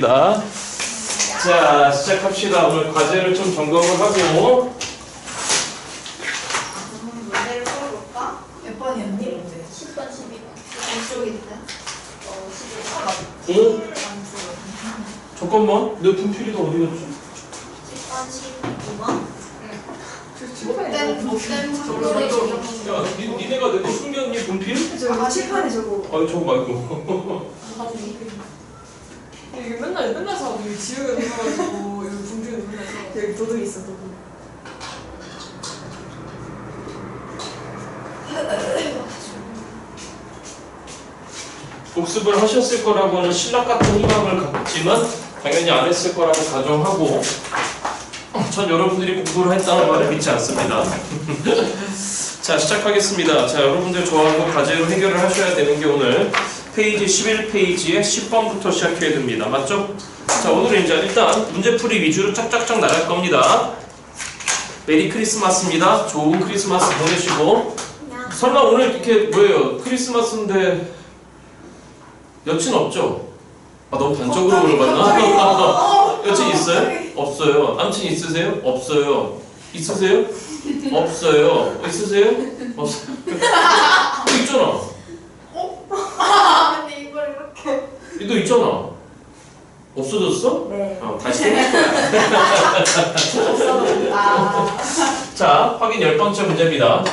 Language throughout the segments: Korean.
입니다. 자, 시작합시다. 오늘 과제를 좀 점검을 하고. 문제를 풀어볼까? 몇 번이었니? 문제? 10번, 12번. 이쪽인데? 11번. 응? 잠깐만. 내 분필이가 어디 갔지? 10번, 12번. 못된 저거. 야, 니네가 내 거 숨겼니, 분필? 아, 실판에 저거. 아니, 저거 말고. 이게 맨날 사고 지우개 눌러가지고 이거 중중에 맨날 사. 여기 도둑 있어, 도둑. 복습을 하셨을 거라고는 신락 같은 희망을 갖지만 당연히 안 했을 거라고 가정하고 전 여러분들이 공부를 했다는 말을 믿지 않습니다. 자, 시작하겠습니다. 자, 여러분들 저하고 과제로 해결을 하셔야 되는 게 오늘 페이지 11페이지에 10번부터 시작해야 됩니다. 맞죠? 자, 오늘은 이제 일단 문제풀이 위주로 짝짝짝 나갈 겁니다. 메리 크리스마스입니다. 좋은 크리스마스 보내시고. 설마 오늘 이렇게 뭐예요? 크리스마스인데 여친 없죠? 아, 너무 단적으로 물어봤나? 여친 있어요? 없어요. 남친 있으세요? 없어요. 있으세요? 없어요. 있으세요? 없어요. 있잖아. 근데 이걸 이렇게. 너 있잖아. 없어졌어? 네. 다시 생길 거야. 자, 확인 10번째 문제입니다.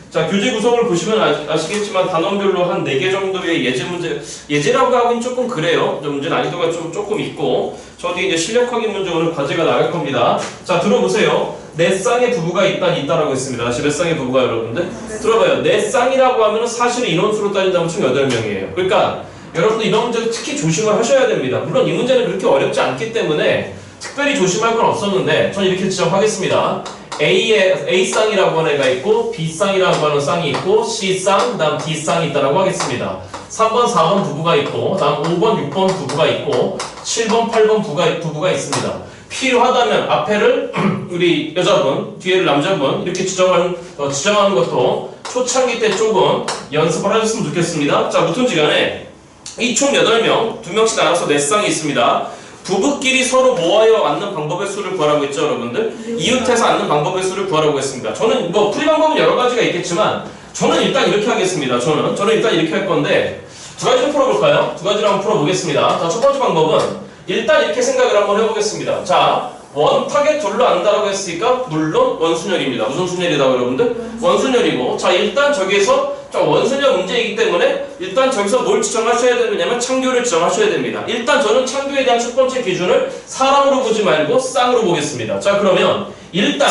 자, 교재 구성을 보시면 아시겠지만 단원별로 한 4개 정도의 예제 문제, 예제라고 하긴 조금 그래요. 문제 난이도가 조금 있고, 저 뒤에 이제 실력 확인 문제 오늘 과제가 나갈 겁니다. 자, 들어보세요. 네 쌍의 부부가 있다라고 했습니다. 다시 몇 쌍의 부부가 여러분들? 들어봐요. 네 쌍이라고 하면 사실은 인원수로 따진다면 총 8명이에요. 그러니까 여러분들 이런 문제도 특히 조심을 하셔야 됩니다. 물론 이 문제는 그렇게 어렵지 않기 때문에 특별히 조심할 건 없었는데 전 이렇게 지정하겠습니다. A쌍이라고 하는 애가 있고 B쌍이라고 하는 쌍이 있고 C쌍, 그 다음 D쌍이 있다라고 하겠습니다. 3번, 4번 부부가 있고 다음 5번, 6번 부부가 있고 7번, 8번 부부가 있습니다. 필요하다면 앞에를 우리 여자분, 뒤에를 남자분 이렇게 지정하는 것도 초창기 때 조금 연습을 하셨으면 좋겠습니다. 자, 무튼지간에 이 총 8명, 2명씩 나눠서 4쌍이 있습니다. 부부끼리 서로 모아여 앉는 방법의 수를 구하라고 했죠, 여러분들? 이웃해서 앉는 방법의 수를 구하라고 했습니다. 저는 풀이 방법은 여러 가지가 있겠지만 저는 일단 이렇게 하겠습니다. 저는 일단 이렇게 할 건데 두 가지를 풀어볼까요? 두 가지를 한번 풀어보겠습니다. 자, 첫 번째 방법은 일단 이렇게 생각을 한번 해보겠습니다. 자, 원탁에 둘러 앉는다라고 했으니까 물론 원순열입니다. 무슨 순열이다고 여러분들? 원순열이고, 자, 일단 저기에서 원순열 문제이기 때문에 일단 저기서 뭘 지정하셔야 되느냐면 창교를 지정하셔야 됩니다. 일단 저는 창교에 대한 첫 번째 기준을 사람으로 보지 말고 쌍으로 보겠습니다. 자, 그러면 일단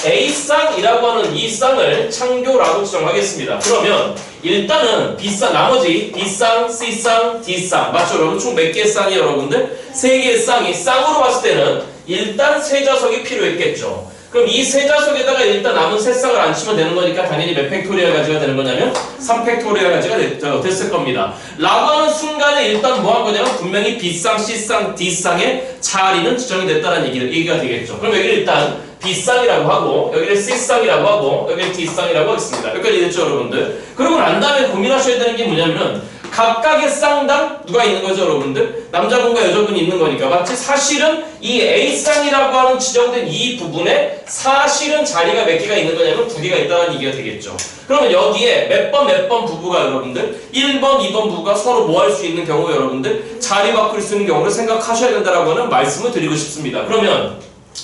A쌍이라고 하는 이 쌍을 창교라고 지정하겠습니다. 그러면 일단은 나머지 B쌍, C쌍, D쌍 맞죠 여러분? 총 몇 개의 쌍이 여러분들? 3개의 쌍이 쌍으로 봤을 때는 일단 세자석이 필요했겠죠. 그럼 이 세자석에다가 일단 남은 세 쌍을 안 치면 되는 거니까 당연히 몇 팩토리얼 가지가 되는 거냐면 3팩토리얼 가지가 됐을 겁니다. 라고 하는 순간에 일단 뭐 한 거냐면 분명히 B쌍, C쌍, D쌍의 자리는 지정이 됐다는 얘기가 되겠죠. 그럼 여기를 일단 B쌍이라고 하고 여기를 C쌍이라고 하고 여기를 D쌍이라고 하겠습니다. 여기까지 됐죠 여러분들? 그러고 난 다음에 고민하셔야 되는 게 뭐냐면은 각각의 쌍당 누가 있는 거죠 여러분들? 남자분과 여자분이 있는 거니까 맞지? 사실은 이 A쌍이라고 하는 지정된 이 부분에 사실은 자리가 몇 개가 있는 거냐면 2개가 있다는 얘기가 되겠죠. 그러면 여기에 몇 번 부부가 여러분들 1번, 2번 부부가 서로 뭐 할 수 있는 경우 여러분들 자리 바꿀 수 있는 경우를 생각하셔야 된다라고 하는 말씀을 드리고 싶습니다. 그러면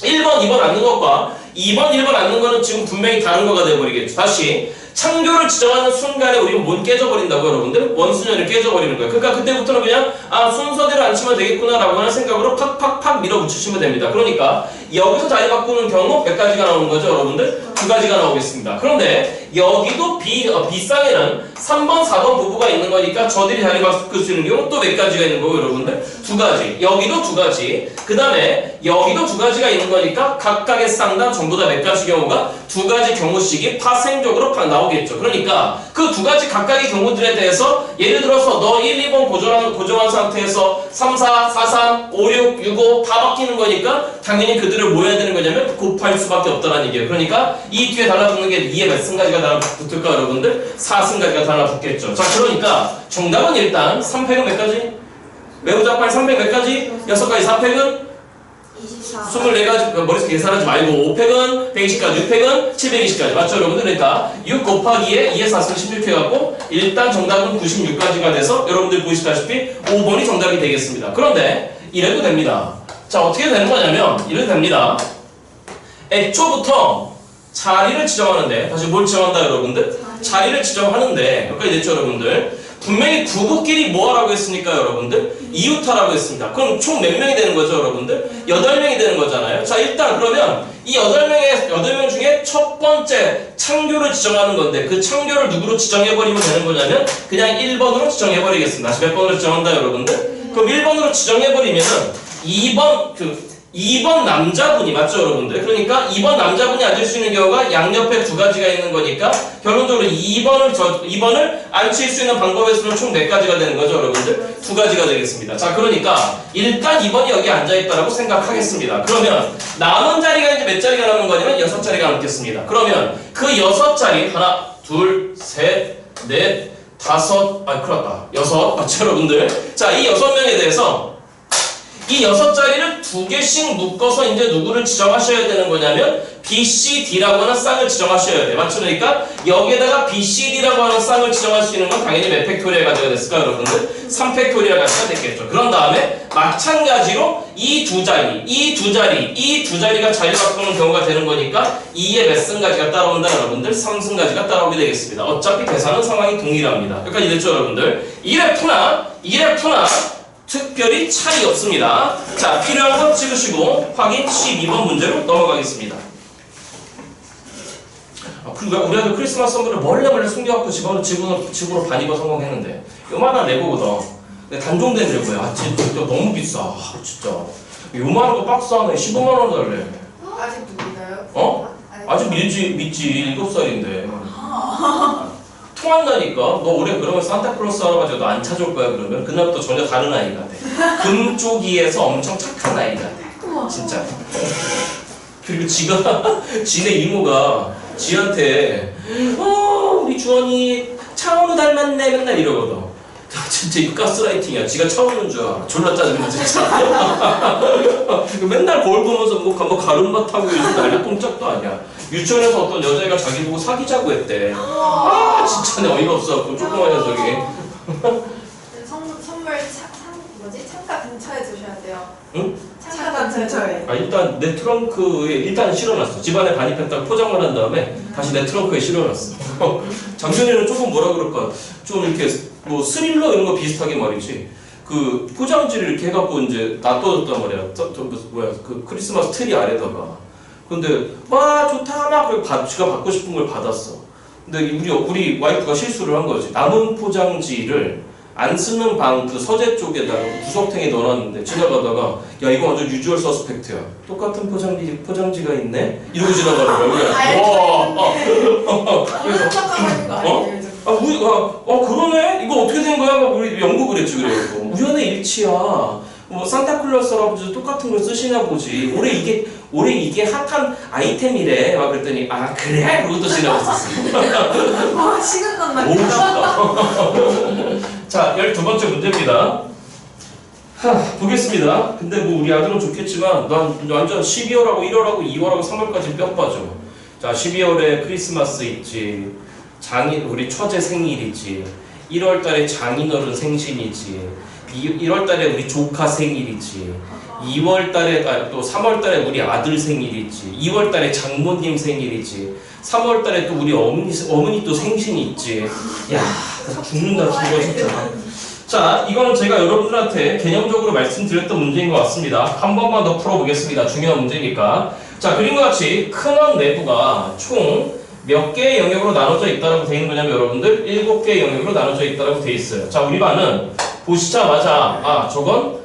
1번, 2번 앉는 것과 2번, 1번 앉는 거는 지금 분명히 다른 거가 되어버리겠죠. 다시 창교를 지정하는 순간에 우리는 뭘 깨져버린다고 여러분들? 원순열을 깨져버리는 거예요. 그러니까 그때부터는 그냥 순서대로 앉히면 되겠구나 라고 하는 생각으로 팍팍팍 밀어붙이시면 됩니다. 그러니까 여기서 자리 바꾸는 경우 몇 가지가 나오는 거죠 여러분들? 2가지가 나오겠습니다. 그런데 여기도 B쌍에는 3번, 4번 부부가 있는 거니까 저들이 자리 바꿀 수 있는 경우 또 몇 가지가 있는 거고 여러분들? 2가지. 여기도 2가지. 그 다음에 여기도 2가지가 있는 거니까 각각의 쌍당 전부 다 몇 가지 경우가 2가지 경우씩이 파생적으로 나오겠죠. 그러니까 그 2가지 각각의 경우들에 대해서 예를 들어서 너 1, 2번 고정한 상태에서 3, 4, 4, 3, 5, 6, 6, 5 다 바뀌는 거니까 당연히 그들을 뭐 해야 되는 거냐면 곱할 수밖에 없다는 얘기예요. 그러니까 이 뒤에 달라붙는 게 2에 몇 승가지가 달라붙을까 여러분들? 4승가지가 달라붙겠죠. 자, 그러니까 정답은 일단 3팩은 몇 가지? 외우자 빨리 300 몇 가지? 6가지 4팩은 24. 24가지 머릿속에 계산하지 말고 5팩은 120가지 6팩은 720가지 맞죠 여러분들? 그러니까 6 곱하기에 2의 4승 16 해갖고 일단 정답은 96가지가 돼서 여러분들 보시다시피 5번이 정답이 되겠습니다. 그런데 이래도 됩니다. 자 어떻게 되는 거냐면 이래도 됩니다. 애초부터 자리를 지정하는데 다시 뭘 지정한다 여러분들? 자리를 지정하는데 여기까지 됐죠 여러분들? 분명히 부부끼리 뭐 하라고 했으니까 여러분들? 이웃하라고 했습니다. 그럼 총 몇 명이 되는 거죠 여러분들? 8명이 되는 거잖아요. 자 일단 그러면 이 8명 중에 첫 번째 창교를 지정하는 건데 그 창교를 누구로 지정해버리면 되는 거냐면 그냥 1번으로 지정해버리겠습니다. 다시 몇 번으로 지정한다 여러분들? 그럼 1번으로 지정해버리면은 2번 남자분이 맞죠 여러분들? 그러니까 2번 남자분이 앉을 수 있는 경우가 양옆에 2가지가 있는 거니까 결론적으로 2번을 앉힐 수 있는 방법의 수는 총 몇 가지가 되는 거죠 여러분들? 2가지가 되겠습니다. 자 그러니까 일단 2번이 여기 앉아있다라고 생각하겠습니다. 그러면 남은 자리가 이제 몇 자리가 남은 거냐면 6자리가 남겠습니다. 그러면 그 6자리 하나 둘 셋 넷 다섯 큰일 났다 6 맞죠 여러분들? 자 이 6명에 대해서 이 6자리를 2개씩 묶어서 이제 누구를 지정하셔야 되는 거냐면 B, C, D라고 하는 쌍을 지정하셔야 돼요. 맞죠? 그러니까 여기에다가 B, C, D라고 하는 쌍을 지정할 수 있는 건 당연히 몇 팩토리얼 가지가 됐을까요, 여러분들? 3팩토리얼 가지가 됐겠죠. 그런 다음에 마찬가지로 이 두 자리가 자리 바꾸는 경우가 되는 거니까 2의 몇 승가지가 따라온다, 여러분들? 3승가지가 따라오게 되겠습니다. 어차피 계산은 상황이 동일합니다. 여기까지 됐죠, 여러분들? 이래프나 특별히 차이 없습니다. 자, 필요한 거 찍으시고 확인 12번 문제로 넘어가겠습니다. 그리고 우리 아들 크리스마스 선물을 몰래 숨겨갖고 집으로 반입어 성공했는데 요만한 레고거든. 근데 단종된 레고야. 진짜 너무 비싸. 진짜. 요만한 거 박스 하나에 15만원 달래. 아직도 믿어요? 어? 아직 믿지. 7살인데. 통한다니까. 너 올해 그러면 산타클로스 할아버지가 너 안 찾아올 거야 그러면? 그날부터 전혀 다른 아이가 돼. 금쪽이에서 엄청 착한 아이가 돼. 진짜. 그리고 지네 이모가 지한테 우리 주원이 차은우 닮았네 맨날 이러거든. 진짜 이거 가스라이팅이야. 지가 차은우인 줄 알아. 졸라 짜증나 진짜. 맨날 거울 보면서 뭐 가름밭 하고 요즘 난리 꼼짝도 아니야. 유치원에서 어떤 여자애가 자기 보고 사귀자고 했대. 진짜 내 어이가 없어갖고 조그만 녀석이. 선물 창가 근처에 두셔야 돼요. 응? 창가 근처에. 일단 내 트렁크에 일단 실어놨어. 집안에 반입했다가 포장을 한 다음에 다시 내 트렁크에 실어놨어. 작년에는 조금 뭐라 그럴까? 좀 이렇게 뭐 스릴러 이런 거 비슷하게 말이지. 그 포장지를 이렇게 해갖고 이제 놔둬뒀단 말이야. 그 크리스마스 트리 아래다가. 근데 와 좋다 막 그리고 지가 받고 싶은 걸 받았어. 근데 우리 와이프가 실수를 한 거지. 남은 포장지를 안 쓰는 방 그 서재 쪽에다가 구석탱이에 넣어놨는데 지나가다가 야 이거 완전 유주얼 서스펙트야. 똑같은 포장지가 있네? 이러고 지나가는 거야. 그래서 착각하는 거 아니에요? 그러네? 이거 어떻게 된 거야? 막 우리 연구를 했지 그래가지고 우연의 일치야. 뭐 산타클로스 할아버지도 똑같은 걸 쓰시나 보지. 올해 이게 핫한 아이템이래. 막 그랬더니 그래? 그러고 또 지나갔었어. 와 시간 너무 간다. 쉽다. 자, 12번째 문제입니다. 보겠습니다. 근데 뭐 우리 아들은 좋겠지만 난 완전 12월하고 1월하고 2월하고 3월까지 뼈 빠져. 자, 12월에 크리스마스 있지. 우리 처제 생일이지. 1월달에 장인어른 생신이지. 1월달에 우리 조카 생일이지. 2월달에 또 3월달에 우리 아들 생일이지. 2월달에 장모님 생일이지. 3월달에 또 우리 어머니 또 생신이 있지. 야, 죽는다 죽어 진짜. 자, 이거는 제가 여러분들한테 개념적으로 말씀드렸던 문제인 것 같습니다. 한 번만 더 풀어보겠습니다. 중요한 문제니까. 자, 그림과 같이 큰 원 내부가 총 몇 개의 영역으로 나눠져 있다고 되어 있는 거냐면 여러분들 7개의 영역으로 나눠져 있다고 되어 있어요. 자, 우리 반은 보시자마자 저건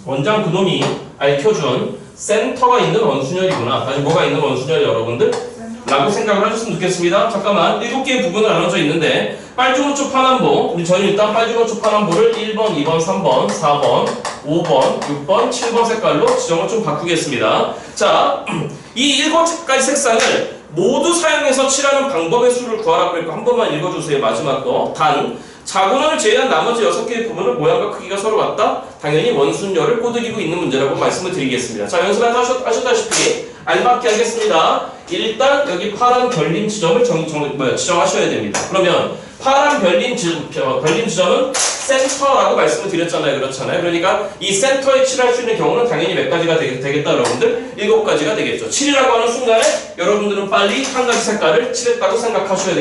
원장 그놈이 알려준 센터가 있는 원순열이구나. 다시 뭐가 있는 원순열 여러분들? 라고 생각을 하셨으면 좋겠습니다. 잠깐만 7개의 부분을 나눠져 있는데 빨주노초 파남보 우리 저는 일단 빨주노초 파남보를 1번, 2번, 3번, 4번, 5번, 6번, 7번 색깔로 지정을 좀 바꾸겠습니다. 자, 이 7가지 색상을 모두 사용해서 칠하는 방법의 수를 구하라고 그랬고 한 번만 읽어주세요. 마지막 거. 단 자군원을 제외한 나머지 6개의 부분은 모양과 크기가 서로 같다. 당연히 원순열을 꼬드기고 있는 문제라고 말씀을 드리겠습니다. 자, 연습하셨다시피 알맞게 하겠습니다. 일단 여기 파란 별림 지점을 지정하셔야 됩니다. 그러면 파란 별림 지점은 센터라고 말씀을 드렸잖아요. 그렇잖아요. 그러니까 이 센터에 칠할 수 있는 경우는 당연히 몇 가지가 되겠다 여러분들? 7가지가 되겠죠. 7이라고 하는 순간에 여러분들은 빨리 한 가지 색깔을 칠했다고 생각하셔야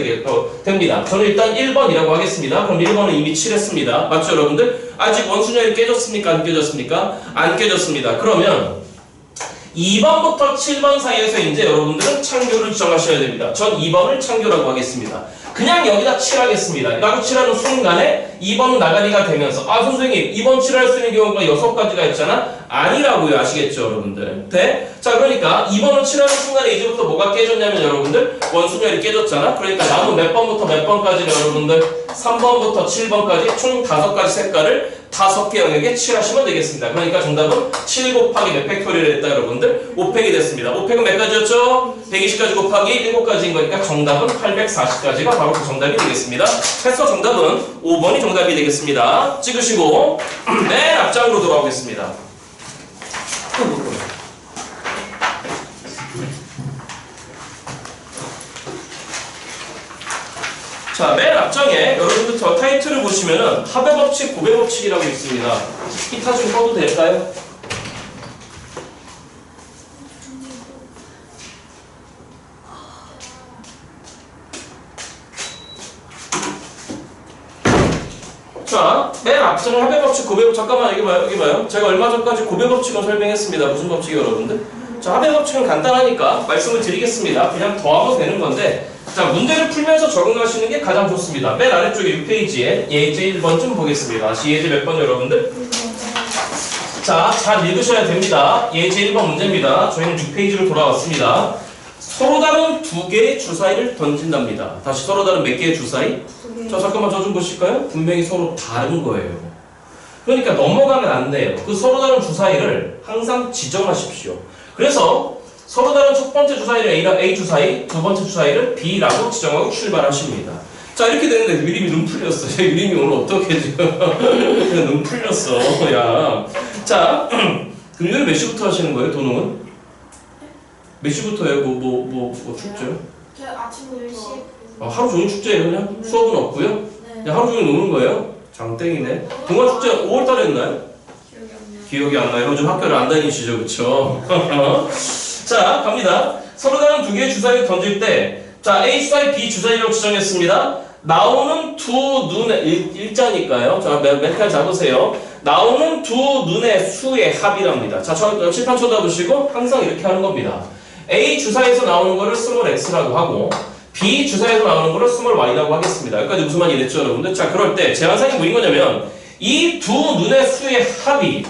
됩니다. 저는 일단 1번이라고 하겠습니다. 그럼 1번은 이미 칠했습니다. 맞죠 여러분들? 아직 원순열이 깨졌습니까? 안 깨졌습니까? 안 깨졌습니다. 그러면 2번부터 7번 사이에서 이제 여러분들은 창교를 지정하셔야 됩니다. 전 2번을 창교라고 하겠습니다. 그냥 여기다 칠하겠습니다. 라고 칠하는 순간에 2번 나가리가 되면서 선생님 2번 칠할 수 있는 경우가 6가지가 있잖아? 아니라고요. 아시겠죠 여러분들? 네? 자 그러니까 2번을 칠하는 순간에 이제부터 뭐가 깨졌냐면 여러분들 원순열이 깨졌잖아? 그러니까 남은 몇 번부터 몇 번까지는 여러분들 3번부터 7번까지 총 5가지 색깔을 5개 영역에 칠하시면 되겠습니다. 그러니까 정답은 7 곱하기 몇 팩토리를 했다 여러분들? 5팩이 됐습니다. 5팩은 몇 가지였죠? 120가지 곱하기 7가지인 거니까 정답은 840가지가 바로 그 정답이 되겠습니다. 해서 정답은 5번이 정답이 되겠습니다. 찍으시고 맨 앞장으로 돌아오겠습니다. 자, 맨 앞장에 여러분들 저 타이틀을 보시면은 합의 법칙, 고배 법칙이라고 있습니다. 기타 좀 꺼도 될까요? 자, 맨 앞장에 합의 법칙, 고배 법칙. 잠깐만 여기 봐요, 여기 봐요. 제가 얼마 전까지 고배 법칙을 설명했습니다. 무슨 법칙이에요, 여러분들? 자, 합의 법칙은 간단하니까 말씀을 드리겠습니다. 그냥 더하면 되는 건데. 자, 문제를 풀면서 적응하시는 게 가장 좋습니다. 맨 아래쪽에 6페이지에 예제 1번 좀 보겠습니다. 다시 예제 몇 번 여러분들? 자, 잘 읽으셔야 됩니다. 예제 1번 문제입니다. 저희는 6페이지로 돌아왔습니다. 서로 다른 2개의 주사위를 던진답니다. 다시 서로 다른 몇 개의 주사위? 자, 잠깐만 저 좀 보실까요? 분명히 서로 다른 거예요. 그러니까 넘어가면 안 돼요. 그 서로 다른 주사위를 항상 지정하십시오. 그래서 서로 다른 첫 번째 주사위를 A 주사위, 두 번째 주사위를 B라고 지정하고 출발하십니다. 자, 이렇게 되는데 유림이 눈 풀렸어. 유림이 오늘 어떻게 지금 눈 풀렸어. 야. 자, 금요일 몇 시부터 하시는 거예요, 도농은? 몇 시부터예요? 뭐 축제요? 저 아침 10시. 하루 종일 축제예요, 그냥? 수업은 없고요? 네. 그냥 하루 종일 노는 거예요? 장땡이네. 동아축제 5월달에 했나요? 기억이 안 나요. 요즘 학교를 안 다니시죠, 그쵸? 자, 갑니다. 서로 다른 2개의 주사위를 던질 때, 자, A 주사위, B 주사위라고 지정했습니다. 나오는 두 눈의, 일자니까요. 자, 멘탈 잡으세요. 나오는 두 눈의 수의 합이랍니다. 자, 칠판 쳐다보시고, 항상 이렇게 하는 겁니다. A 주사위에서 나오는 거를 스몰 x라고 하고, B 주사위에서 나오는 거를 스몰 y라고 하겠습니다. 여기까지 무슨 말이 됐죠, 여러분들? 자, 그럴 때, 제한상이 뭐인 거냐면, 이 두 눈의 수의 합이,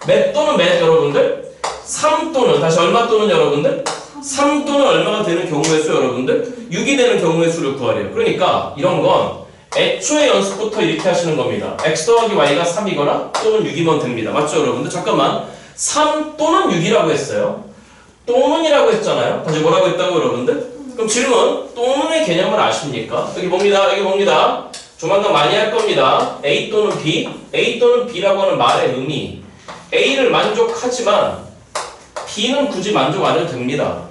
몇 또는 몇, 여러분들? 3 또는, 다시 얼마 또는 여러분들? 3 또는 얼마가 되는 경우의 수 여러분들? 6이 되는 경우의 수를 구하래요. 그러니까 이런 건 애초에 연습부터 이렇게 하시는 겁니다. x 더하기 y가 3이거나 또는 6이면 됩니다. 맞죠 여러분들? 잠깐만 3 또는 6이라고 했어요. 또는이라고 했잖아요. 다시 뭐라고 했다고 여러분들? 그럼 질문, 또는의 개념을 아십니까? 여기 봅니다. 여기 봅니다. 조만간 많이 할 겁니다. A 또는 B, A 또는 B라고 하는 말의 의미 A를 만족하지만 B는 굳이 만족 안 해도 됩니다.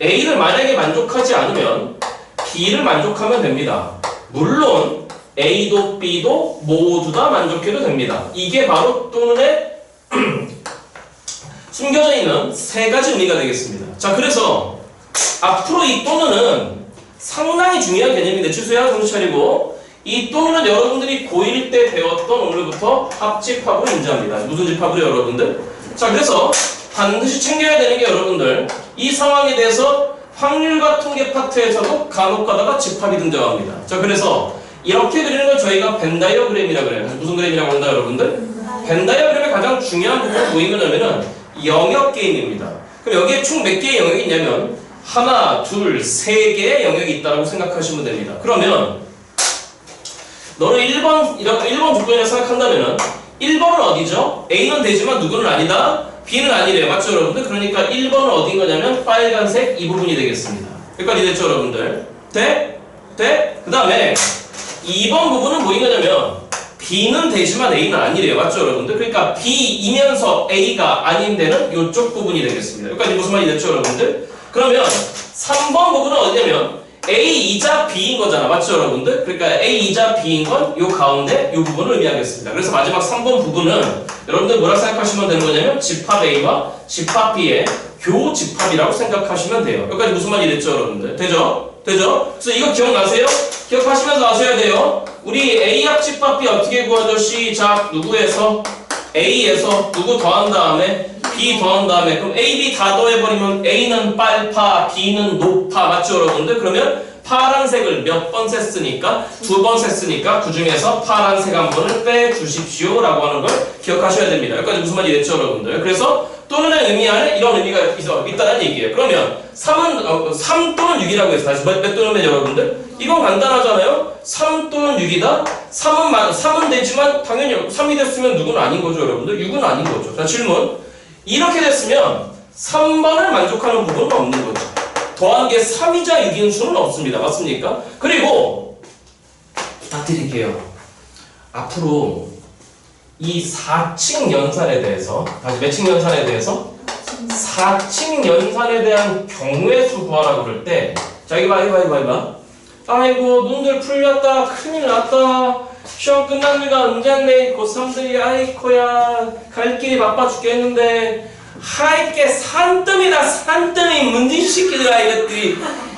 A를 만약에 만족하지 않으면 B를 만족하면 됩니다. 물론 A도 B도 모두 다 만족해도 됩니다. 이게 바로 또는의 숨겨져 있는 3가지 의미가 되겠습니다. 자, 그래서 앞으로 이 또는은 상당히 중요한 개념인데 취소야 정신 차리고 이 또는 여러분들이 고1 때 배웠던 오늘부터 합집합으로 인지합니다. 무슨 집합으로 여러분들? 자, 그래서 반드시 챙겨야 되는 게 여러분들 이 상황에 대해서 확률과 통계 파트에서도 간혹 가다가 집합이 등장합니다. 자, 그래서 이렇게 그리는 걸 저희가 벤 다이어그램이라고 그래요. 무슨 그램이라고 한다 여러분들? 벤 다이어그램의 가장 중요한 부분이 뭐인 거냐면은 영역 게임입니다. 그럼 여기에 총 몇 개의 영역이 있냐면 하나, 둘, 3개의 영역이 있다고 생각하시면 됩니다. 그러면 너는 1번 조건이라고 생각한다면은 1번은 어디죠? A는 되지만 누구는 아니다? B는 아니래요. 맞죠 여러분들? 그러니까 1번은 어딘 거냐면 빨간색 이 부분이 되겠습니다. 여기까지 됐죠 여러분들? 돼? 돼? 그 다음에 2번 부분은 뭐인 거냐면 B는 되지만 A는 아니래요. 맞죠, 여러분들? 그러니까 B이면서 A가 아닌 데는 이쪽 부분이 되겠습니다. 여기까지 무슨 말이 됐죠, 여러분들? 그러면 3번 부분은 어디냐면 A이자 B인 거잖아. 맞죠, 여러분들? 그러니까 A이자 B인 건 요 가운데 요 부분을 의미하겠습니다. 그래서 마지막 3번 부분은 여러분들 뭐라 생각하시면 되는 거냐면 집합 A와 집합 B의 교집합이라고 생각하시면 돼요. 여기까지 무슨 말이 됐죠, 여러분들? 되죠? 되죠? 그래서 이거 기억나세요? 기억하시면서 아셔야 돼요. 우리 A합 집합 B 어떻게 구하죠? 시작. 누구에서? A에서 누구 더한 다음에 B 더한 다음에 그럼 A, B 다 더해버리면 A는 빨파, B는 높아. 맞죠, 여러분들? 그러면 파란색을 몇 번 셌으니까? 2번 셌으니까 그 중에서 파란색 한 번을 빼주십시오 라고 하는 걸 기억하셔야 됩니다. 여기까지 무슨 말이 됐죠, 여러분들? 그래서 또는의 의미 안에 이런 의미가 있다는 얘기예요. 그러면 3 또는 6이라고 해서 다시 몇 또는 몇 여러분들? 이건 간단하잖아요. 3 또는 6이다. 3은 되지만 당연히 3이 됐으면 누구는 아닌 거죠, 여러분들? 6은 아닌 거죠. 자, 질문. 이렇게 됐으면 3번을 만족하는 부분은 없는 거죠. 더한 게 3이자 6인 수는 없습니다. 맞습니까? 그리고 부탁드릴게요. 앞으로 이 4층 연산에 대해서 다시 몇 층 연산에 대해서 4층 연산에 대한 경우의 수 구하라고 그럴 때 자, 이거 봐. 아이고 눈들 풀렸다. 큰일 났다. 시험 끝난 지가 언젠데 고3들이 아이코야 갈 길이 바빠 죽겠는데 하이게 산더미다. 산더미 문진 새끼들아 이것들이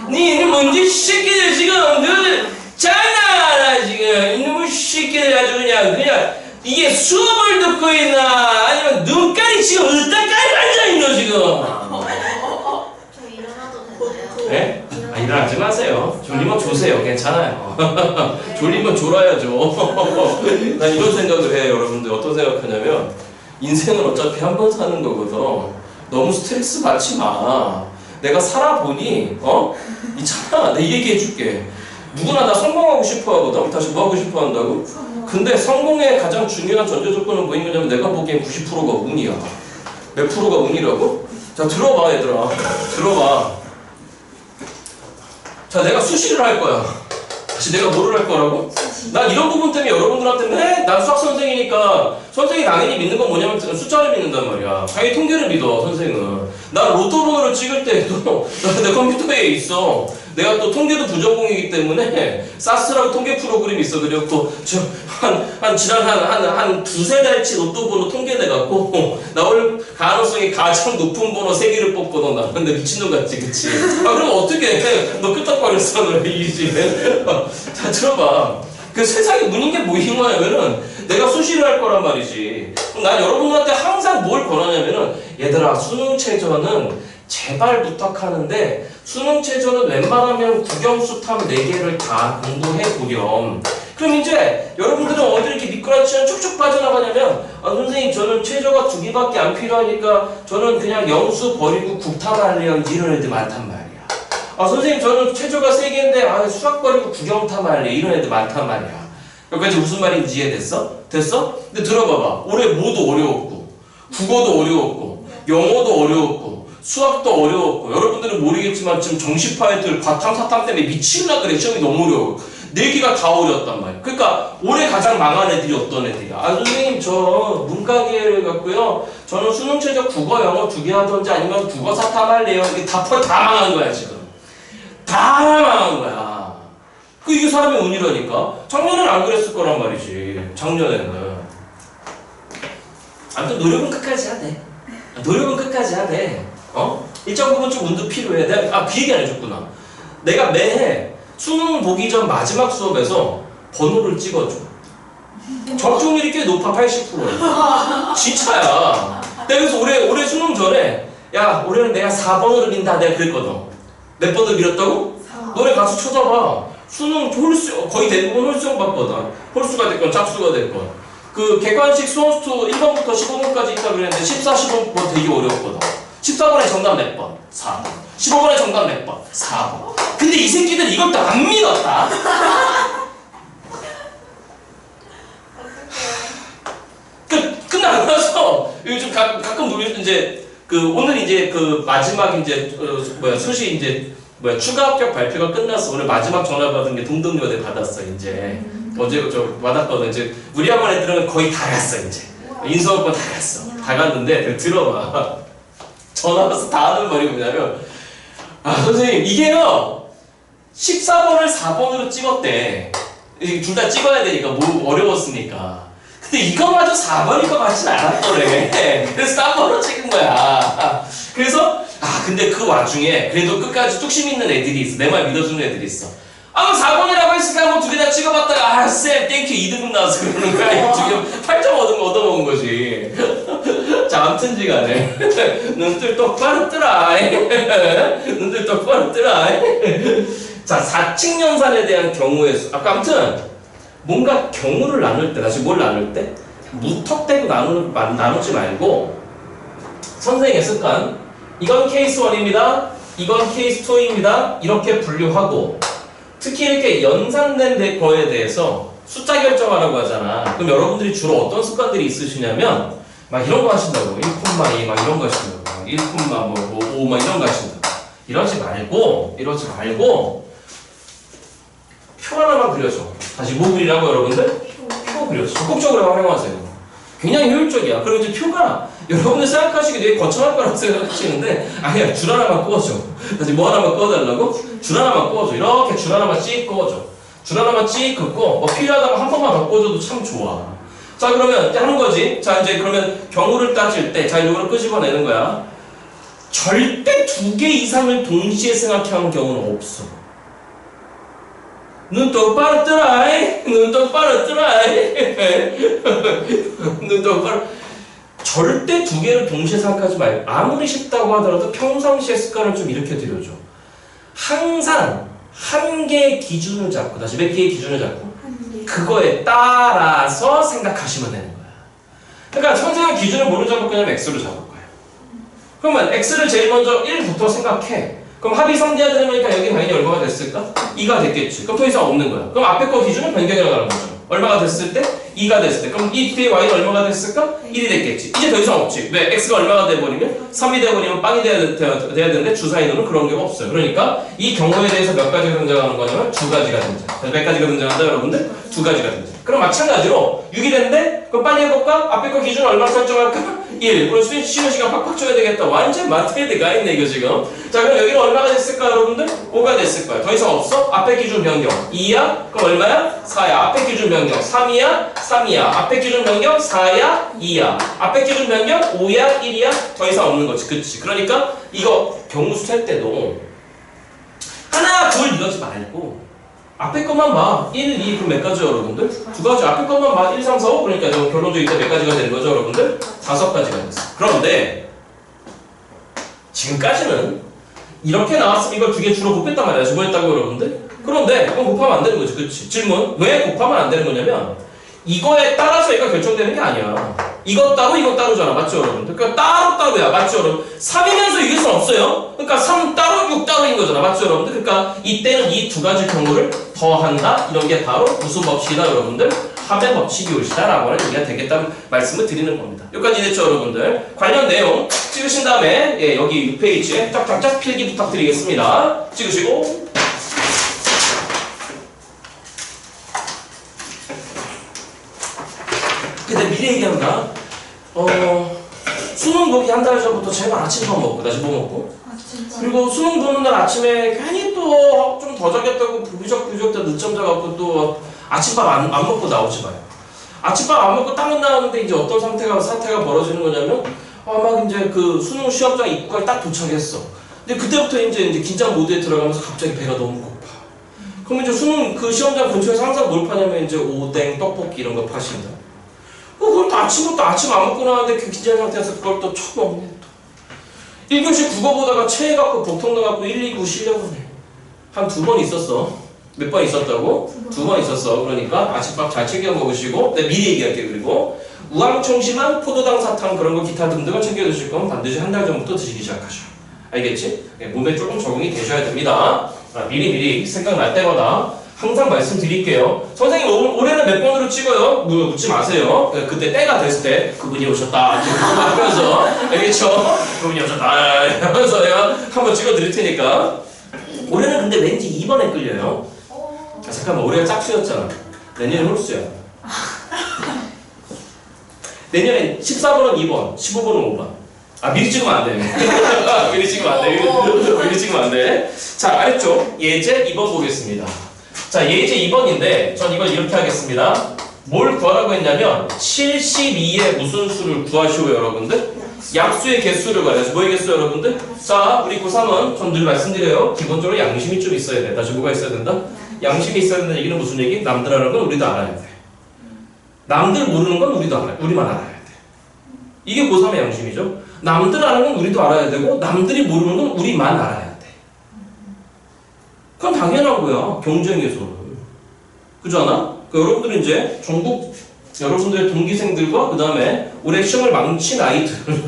니 문진 새끼들 지금 늘 장난하나 지금 이놈의 새끼들 아주 그냥 이게 수업을 듣고 있나 아니면 눈깔이 지금 으따까지 앉아있노 지금. 저 일어나도 되나요? 네? 아, 일어나지 마세요. 졸리면 조세요. 괜찮아요. 졸리면 졸아야죠. 난 이런 생각을 해요, 여러분들. 어떤 생각하냐면 인생은 어차피 한 번 사는 거거든. 너무 스트레스 받지 마. 내가 살아보니 있잖아. 내가 얘기해줄게. 누구나 다 성공하고 싶어 하거든. 다시 뭐 하고 싶어 한다고? 근데 성공의 가장 중요한 전제 조건은 뭐인 거냐면 내가 보기엔 90%가 운이야. 몇 프로가 운이라고? 자, 들어봐, 얘들아. 들어봐. 자, 내가 수시를 할 거야. 다시 내가 뭐를 할 거라고? 난 이런 부분 때문에 여러분들한테 난 수학 선생이니까 선생이 당연히 믿는 건 뭐냐면 숫자를 믿는단 말이야. 당연히 통계를 믿어, 선생은. 난 로또 번호를 찍을 때도 내 컴퓨터에 있어. 내가 또 통계도 부전공이기 때문에 사스라고 통계 프로그램이 있어. 그래갖고 지난 한 두세 달치 로또 번호 통계 내갖고 나올 가능성이 가장 높은 번호 3개를 뽑거든. 나 근데 미친놈 같지, 그치? 아, 그럼 어떻게 해? 너 끄떡거렸어, 너 이지. 자, 들어봐. 그 세상에 문인 게 뭐인 거냐면은 내가 수시를 할 거란 말이지. 그럼 난 여러분들한테 항상 뭘 권하냐면은 얘들아, 수능 최저는 제발 부탁하는데 수능 최저는 웬만하면 국영수탐 4개를 다 공부해 보렴. 그럼 이제 여러분들은 어디 이렇게 미끄러지면 쭉쭉 빠져나가냐면 아, 선생님 저는 최저가 2개밖에 안 필요하니까 저는 그냥 영수 버리고 국탐할래요. 이런 애들 많단 말이야. 아, 선생님 저는 최저가 3개인데 아, 수학 버리고 국영탐 할래. 이런 애들 많단 말이야. 여기까지 무슨 말인지 이해됐어? 됐어? 근데 들어봐봐. 올해 뭐도 어려웠고 국어도 어려웠고 영어도 어려웠고 수학도 어려웠고 여러분들은 모르겠지만 지금 정시파 애들 과탐 사탐 때문에 미치려고 그래. 시험이 너무 어려워. 4개가 다 어려웠단 말이야. 그러니까 올해 가장 망한 애들이 어떤 애들이야? 아, 선생님 저 문과계를 갖고요. 저는 수능 최저 국어 영어 2개 하던지 아니면 국어 사탐 할래요. 이게 다 망한 거야 지금. 다 망한 거야. 이게 사람의 운이라니까. 작년에는 안 그랬을 거란 말이지. 작년에는. 아무튼 노력은 끝까지 해야 돼. 노력은 끝까지 해야 돼. 일정 부분 좀 운도 필요해. 내가 그 얘기 안 해줬구나. 내가 매해 수능 보기 전 마지막 수업에서 번호를 찍어줘. 적중률이 꽤 높아. 80%야. 진짜야. 내가 그래서 올해 수능 전에 야, 올해는 내가 4번으로 민다. 내가 그랬거든. 몇 번을 밀었다고? 너네 가서 찾아봐. 수능 홀수 거의 대부분 홀수형 받거든. 홀수가 됐건 짝수가 됐건. 그 객관식 수험수투 1번부터 15번까지 있다 그랬는데 14, 15번 되게 어려웠거든. 14번에 정답 몇 번? 4번. 15번에 정답 몇 번? 4번. 근데 이 새끼들 이걸 또 안 믿었다. 끝나고 나서 요즘 가끔 놀리는 이제 오늘 이제 마지막 이제 수시 이제 추가 합격 발표가 끝났어. 오늘 마지막 전화 받은 게 동덕여대 받았어. 이제 어제 저 받았거든. 이제 우리 학원 애들은 거의 다 갔어 이제. 인수 오빠 다 갔어. 다 갔는데 들어봐. 전화 와서 다 하는 말이 뭐냐면 선생님 이게요 14번을 4번으로 찍었대. 둘 다 찍어야 되니까 뭐 어려웠으니까. 근데 이거마저 4번일 것 같진 않았더래. 그래서 3번으로 찍은 거야. 그래서 근데 그 와중에 그래도 끝까지 뚝심 있는 애들이 있어. 내 말 믿어주는 애들이 있어. 4번이라고 했으니까 뭐 두 개 다 찍어봤다가 쌤 땡큐 2등급 나와서 그러는 거야. 지금 8점 얻어먹은 거지. 자 아무튼지 간에 눈들 똑바로 뜨라. 눈들 똑바로 뜨라. 자 4층 연산에 대한 경우의 수. 아무튼 뭔가 경우를 나눌 때 다시 뭘 나눌 때 무턱대고 나누지 말고 선생님의 습관 이건 케이스 1입니다. 이건 케이스 2입니다. 이렇게 분류하고 특히 이렇게 연산된 거에 대해서 숫자 결정하라고 하잖아. 그럼 여러분들이 주로 어떤 습관들이 있으시냐면 막 이런 거 하신다고 1,2 막 이런 거 하신다고 1,5 막 이런 거 하신다고 이러지 말고 표 하나만 그려줘. 다시 뭐 그리라고 여러분들? 표 그려줘. 적극적으로 활용하세요. 굉장히 효율적이야. 그리고 이제 표가 여러분들 생각하시기 되게 거창할 거라고 생각하시는데 아니야. 줄 하나만 꽂아줘. 다시 뭐 하나만 꽂아달라고? 줄 하나만 꽂아줘. 이렇게 줄 하나만 찍 꽂아줘. 줄 하나만 찍 긋고 뭐 필요하다면 한 번만 더 꽂아도 참 좋아. 자 그러면 이제 하는 거지. 자 이제 그러면 경우를 따질 때 자 이거를 끄집어내는 거야. 절대 2개 이상을 동시에 생각하는 경우는 없어. 눈 똑바로 뜨라. 눈 똑바로 뜨라. 눈 똑바로. 절대 2개를 동시에 생각하지 말고 아무리 쉽다고 하더라도 평상시의 습관을 좀 일으켜 드려줘. 항상 한 개의 기준을 잡고 다시 몇 개의 기준을 잡고 그거에 따라서 생각하시면 되는 거야. 그러니까 선생님 기준을 뭐로 잡을 거냐면 x로 잡을 거야. 그러면 x를 제일 먼저 1부터 생각해. 그럼 합이 성대해야 되니까 여기 당연히 얼마가 됐을까? 2가 됐겠지. 그럼 더 이상 없는 거야. 그럼 앞에 거 기준은 변경해 나가는 거죠. 얼마가 됐을 때? 2가 됐을 때. 그럼 이 뒤에 y는 얼마가 됐을까? 1이 됐겠지. 이제 더 이상 없지. 왜? x가 얼마가 돼버리면? 3이 돼버리면 빵이 돼야 되는데 주사위는 그런 게 없어요. 그러니까 이 경우에 대해서 몇 가지가 등장하는 거냐면 2가지가 등장. 몇 가지가 등장한다 여러분들? 2가지가 등장. 그럼 마찬가지로 6이 됐는데? 그럼 빨리 해볼까? 앞에 거 기준 얼마 설정할까? 1. 그럼 쉬는 시간 팍팍 줘야 되겠다. 완전 마트에드가 있네 이거 지금. 자 그럼 여기는 얼마가 됐을까 여러분들? 5가 됐을 거야. 더 이상 없어? 앞에 기준 변경 2야? 그럼 얼마야? 4야. 앞에 기준 변경 3이야? 3이야. 앞에 기준 변경 4야? 2야. 앞에 기준 변경 5야? 1이야? 더 이상 없는 거지. 그치? 그러니까 이거 경우수 셀 때도 하나 둘 이러지 말고 앞에 것만 봐. 1, 2 그럼 몇 가지 여러분들? 2가지. 앞에 것만 봐. 1, 3, 4, 5 그러니까 결론적으로 이때 몇 가지가 되는 거죠 여러분들? 5가지가 됐어. 그런데 지금까지는 이렇게 나왔으면 이걸 2개 주로 곱했단 말이야. 주고했다고 여러분들? 그런데 이건 곱하면 안 되는 거지. 그치? 질문. 왜 곱하면 안 되는 거냐면 이거에 따라서 얘가 결정되는 게 아니야. 이것 따로 이것 따로잖아. 맞죠 여러분들? 그러니까 따로따로야. 맞죠 여러분? 3이면서 이길 수는 없어요. 그러니까 3 따로 6 따로인 거잖아. 맞죠 여러분들? 그러니까 이때는 이 2가지 경우를 더한다. 이런 게 바로 무슨 법칙이다 여러분들? 합의 법칙이 올시다 라고 하는 얘기가 되겠다는 말씀을 드리는 겁니다. 여기까지 됐죠 여러분들? 관련 내용 찍으신 다음에 여기 6페이지에 쫙쫙쫙 필기 부탁드리겠습니다. 찍으시고 근데 미리 얘기한다. 수능 보기 한 달 전부터 제발 아침밥 먹고 다시 뭐 먹고 그리고 수능 보는 날 아침에 괜히 또 좀 더 자겠다고 부비적부비적 늦잠 자갖고 또 아침밥 안 먹고 나오지 마요. 아침밥 안 먹고 딱 나오는데 이제 어떤 사태가 벌어지는 거냐면 막 이제 그 수능 시험장 입구까지 딱 도착했어. 근데 그때부터 이제 긴장 모드에 들어가면서 갑자기 배가 너무 고파. 그럼 이제 수능 그 시험장 근처에서 항상 뭘 파냐면 이제 오뎅, 떡볶이 이런 거 파신다. 그걸 또 아침부터 아침 안 먹고 나왔는데 그 긴장 상태에서 그걸 또 쳐먹네. 1교시 국어 보다가 체해갖고 복통 나갖고 1, 2, 9 쉬려고 해. 한 2번 있었어. 몇 번 있었다고? 2번 있었어. 그러니까 아침밥 잘 챙겨 먹으시고 내가 미리 얘기할게. 그리고 우황청심한 포도당 사탕 그런 거 기타 등등을 챙겨 드실 거면 반드시 한 달 전부터 드시기 시작하셔. 알겠지? 몸에 조금 적응이 되셔야 됩니다. 미리 생각날 때마다 항상 말씀드릴게요. 선생님 올해는 몇 번으로 찍어요? 묻지 마세요. 그때 때가 됐을 때 그분이 오셨다 하면서 알겠죠? 그분이 오셨다 하면서 내가 한번 찍어드릴 테니까 올해는 근데 왠지 2번에 끌려요. 잠깐만 올해가 짝수였잖아. 내년에 홀수야. 내년엔 14번은 2번, 15번은 5번. 아, 미리 찍으면 안 돼. 미리 찍으면 안 돼. 미리 찍으면 안 돼. 자, 알았죠? 예제 2번 보겠습니다. 자, 예제 2번인데, 전 이걸 이렇게 하겠습니다. 뭘 구하라고 했냐면, 72의 무슨 수를 구하시오, 여러분들? 약수의 개수를 구하래요. 뭐의 개수, 여러분들? 자, 우리 고3은 전 늘 말씀드려요. 기본적으로 양심이 좀 있어야 돼. 다시 뭐가 있어야 된다? 양심이 있어야 된다는 얘기는 무슨 얘기? 남들 아는 건 우리도 알아야 돼. 남들 모르는 건 우리만 알아야 돼. 이게 고3의 양심이죠. 남들 아는 건 우리도 알아야 되고 남들이 모르는 건 우리만 알아야 돼. 그건 당연한 거야. 경쟁에서는. 그렇지 않아? 여러분들은 이제 전국 여러분들의 동기생들과 그 다음에 올해 시험을 망친 아이들을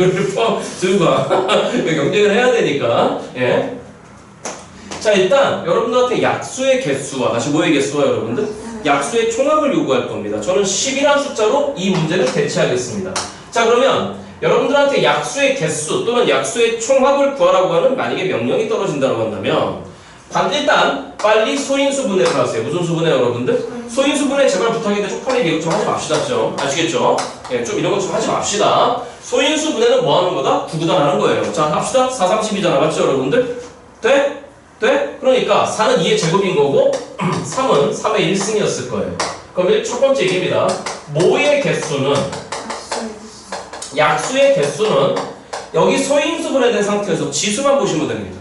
들과 경쟁을 해야 되니까. 예. 자, 일단 여러분들한테 약수의 개수와 다시 뭐의 개수와 여러분들? 약수의 총합을 요구할 겁니다. 저는 10이라는 숫자로 이 문제를 대체하겠습니다. 자, 그러면 여러분들한테 약수의 개수 또는 약수의 총합을 구하라고 하는 만약에 명령이 떨어진다고 한다면 일단 빨리 소인수 분해를 하세요. 무슨 수분해 여러분들? 소인수 분해 제발 부탁인데 쪽팔리 기억 좀 하지 맙시다. 좀 아시겠죠? 예, 좀 이런 거 좀 하지 맙시다. 소인수 분해는 뭐 하는 거다? 구구단하는 거예요. 자, 합시다. 4, 30이잖아. 맞죠 여러분들? 돼? 돼? 그러니까 4는 2의 제곱인 거고 3은 3의 1승이었을 거예요. 그럼 첫 번째 얘기입니다. 모의 개수는 약수의 개수는 여기 소인수 분해된 상태에서 지수만 보시면 됩니다.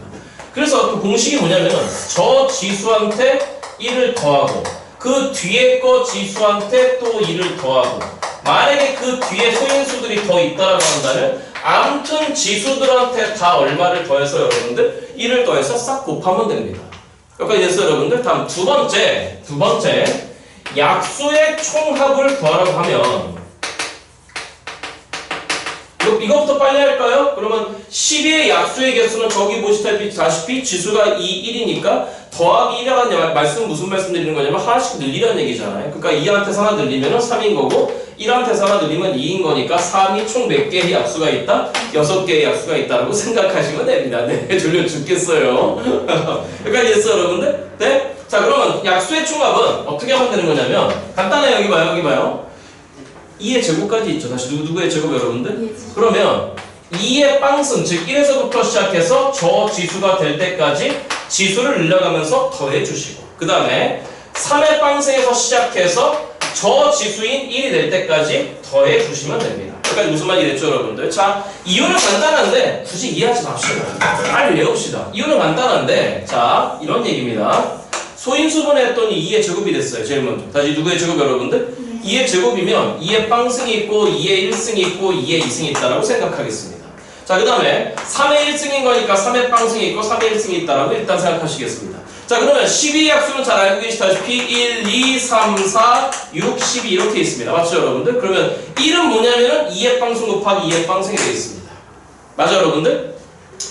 그래서 그 공식이 뭐냐면 저 지수한테 1을 더하고 그 뒤에 거 지수한테 또 1을 더하고 만약에 그 뒤에 소인수들이 더 있다라고 한다면 아무튼 지수들한테 다 얼마를 더해서 여러분들 1을 더해서 싹 곱하면 됩니다. 여기까지 됐어요 여러분들? 다음 두 번째 약수의 총합을 구하라고 하면 이거부터 빨리 할까요? 그러면 12의 약수의 개수는 저기 보시다시피 지수가 2, 1이니까 더하기 1이라는 말씀은 무슨 말씀 드리는 거냐면 하나씩 늘리라는 얘기잖아요. 그러니까 2한테서 하나 늘리면 3인 거고 1한테서 하나 늘리면 2인 거니까 3이 총 몇 개의 약수가 있다? 6개의 약수가 있다라고 생각하시면 됩니다. 네, 졸려 죽겠어요. 여기까지 됐어요 여러분들? 네? 자, 그러면 약수의 총합은 어떻게 하면 되는 거냐면 간단해요. 여기 봐요. 2의 제곱까지 있죠. 다시 누구의 제곱 여러분들? 그러면 2의 빵승, 즉 1에서부터 시작해서 저 지수가 될 때까지 지수를 늘려가면서 더해 주시고 그 다음에 3의 빵승에서 시작해서 저 지수인 1이 될 때까지 더해 주시면 됩니다. 여기까지 무슨 말이 됐죠 여러분들? 자, 이유는 간단한데 굳이 이해하지 맙시다. 빨리 외웁시다. 이유는 간단한데 자, 이런 얘기입니다. 소인수분해 했더니 2의 제곱이 됐어요. 제일 먼저. 다시 누구의 제곱 여러분들? 2의 제곱이면 2의 빵승이 있고 2의 1승이 있고 2의 2승이 있다라고 생각하겠습니다. 자, 그 다음에 3의 1승인 거니까 3의 빵승이 있고 3의 1승이 있다라고 일단 생각하시겠습니다. 자, 그러면 12의 약수는 잘 알고 계시다시피 1, 2, 3, 4, 6, 12 이렇게 있습니다. 맞죠 여러분들? 그러면 1은 뭐냐면은 2의 빵승 곱하기 2의 빵승이 되어 있습니다. 맞죠 여러분들?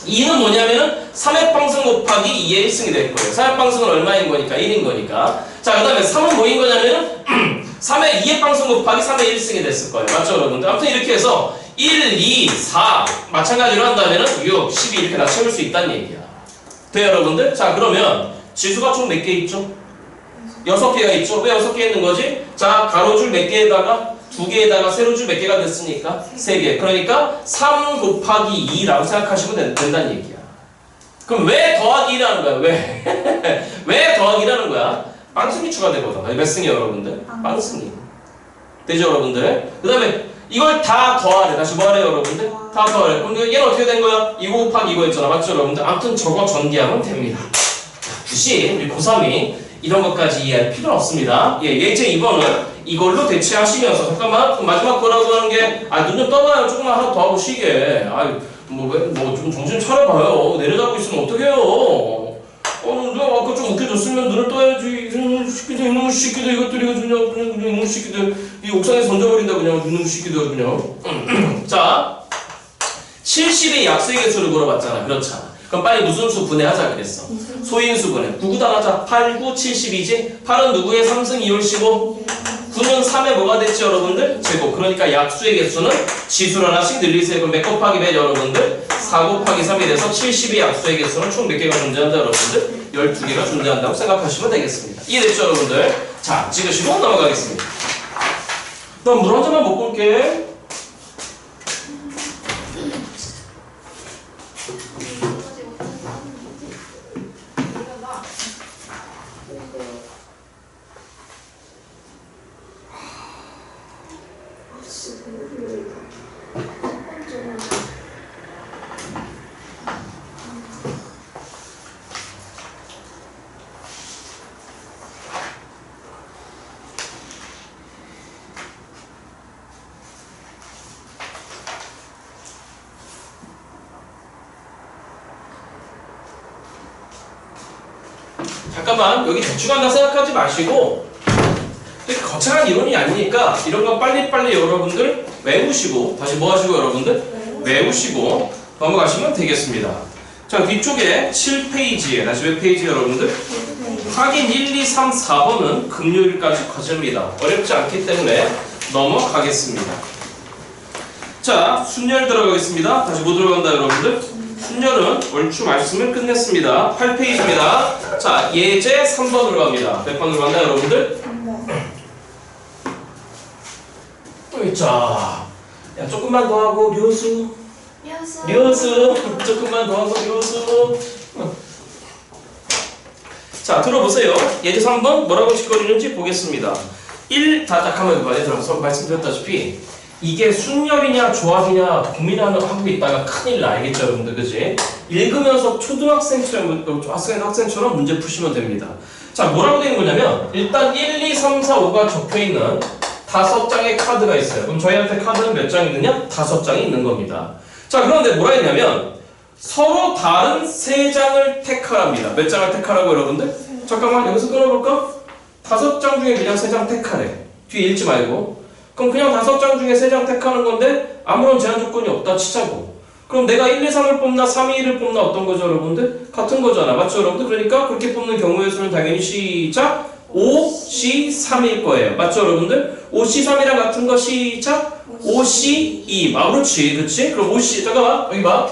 2는 뭐냐면은 3의 빵승 곱하기 2의 1승이 될 거예요. 3의 빵승은 얼마인 거니까? 1인 거니까. 자, 그 다음에 3은 뭐인 거냐면은 3의 2의 빵승 곱하기 3의 1승이 됐을 거예요. 맞죠 여러분들? 아무튼 이렇게 해서 1, 2, 4 마찬가지로 한다면은 6, 12 이렇게 다 채울 수 있다는 얘기야. 돼요 여러분들? 자, 그러면 지수가 총 몇 개 있죠? 6개가 있죠? 왜 6개 있는 거지? 자, 가로줄 몇 개에다가 2개에다가 세로줄 몇 개가 됐으니까 3개. 그러니까 3 곱하기 2라고 생각하시면 된다는 얘기야. 그럼 왜 더하기 1하는 거야? 왜? 왜 더하기 1하는 거야? 빵승이 추가되거든. 몇 승이에요 여러분들? 빵승이. 되죠 여러분들? 그 다음에 이걸 다 더하래. 다시 뭐 하래 여러분들? 다 더하래. 그럼 얘는 어떻게 된 거야? 이거 곱하기 이거였잖아. 맞죠 여러분들? 아무튼 저거 전개하면 됩니다. 굳이 우리 고3이 이런 것까지 이해할 필요는 없습니다. 예, 예제 2번은 이걸로 대체하시면서 잠깐만 마지막 거라고 하는 게 눈 좀 떠봐요. 조금만 하나 더 하고 쉬게. 좀 정신 차려봐요. 내려잡고 있으면 어떡해요. 내가 아까 좀 웃겨줬으면 눈을 떠야지. 이놈 새끼들, 이놈 새끼들, 이것들이 그냥 이놈 새끼들. 이 옥상에서 던져버린다, 그냥. 이놈 새끼들, 그냥. 자, 70의 약수의 개수를 물어봤잖아. 그렇잖아. 그럼 빨리 무슨 수 분해하자 그랬어? 소인수 분해. 9, 9 다 하자. 8, 9, 70이지? 8은 누구의 3승 2올 15? 9는 3에 뭐가 됐지 여러분들? 제곱. 그러니까 약수의 개수는 지수를 하나씩 늘리세요. 그럼 몇 곱하기 몇 여러분들? 4 곱하기 3이 돼서 70의 약수의 개수는 총 몇 개가 존재한다 여러분들? 12개가 존재한다고 생각하시면 되겠습니다. 이해됐죠 여러분들? 자, 찍으시고 넘어가겠습니다. 난 물 한 잔만 먹고 올게. 잠깐만, 여기 대충 한다 생각하지 마시고 되게 거창한 이론이 아니니까 이런 거 빨리빨리 여러분들 외우시고 다시 뭐 하시고 여러분들? 외우시고 넘어가시면 되겠습니다. 자, 뒤쪽에 7페이지에 다시 몇 페이지 여러분들? 확인 1, 2, 3, 4번은 금요일까지 과제입니다. 어렵지 않기 때문에 넘어가겠습니다. 자, 순열 들어가겠습니다. 다시 뭐 들어간다 여러분들? 순열은 얼추 말씀을 끝냈습니다. 8페이지입니다. 자, 예제 3번으로 갑니다. 몇 번으로 갔나요 여러분들? 자, 야, 조금만 더 하고 료수 조금만 더 하고 료수. 자, 들어보세요. 예제 3번 뭐라고 짓거리는지 보겠습니다. 1, 잠깐만 들어서 말씀드렸다시피 이게 순열이냐 조합이냐 고민하고 있다가 큰일 나겠죠 여러분들, 그지? 읽으면서 학생처럼 문제 푸시면 됩니다. 자, 뭐라고 되는 거냐면 일단 1, 2, 3, 4, 5가 적혀있는 5장의 카드가 있어요. 그럼 저희한테 카드는 몇 장 있느냐? 5장이 있는 겁니다. 자, 그런데 뭐라 했냐면 서로 다른 3장을 택하랍니다. 몇 장을 택하라고 여러분들? 잠깐만 여기서 끊어볼까? 5장 중에 그냥 3장 택하래. 뒤에 읽지 말고. 그럼 그냥 5장 중에 3장 택하는 건데 아무런 제한 조건이 없다 치자고. 그럼 내가 1, 2, 3을 뽑나 3, 2, 1을 뽑나 어떤 거죠 여러분들? 같은 거잖아. 맞죠 여러분들? 그러니까 그렇게 뽑는 경우의 수는 당연히 시작 5C3일 거예요. 맞죠 여러분들? 5C3이랑 같은 거 시작 5C2. 아, 그렇지. 그럼 5C 잠깐만 여기 봐.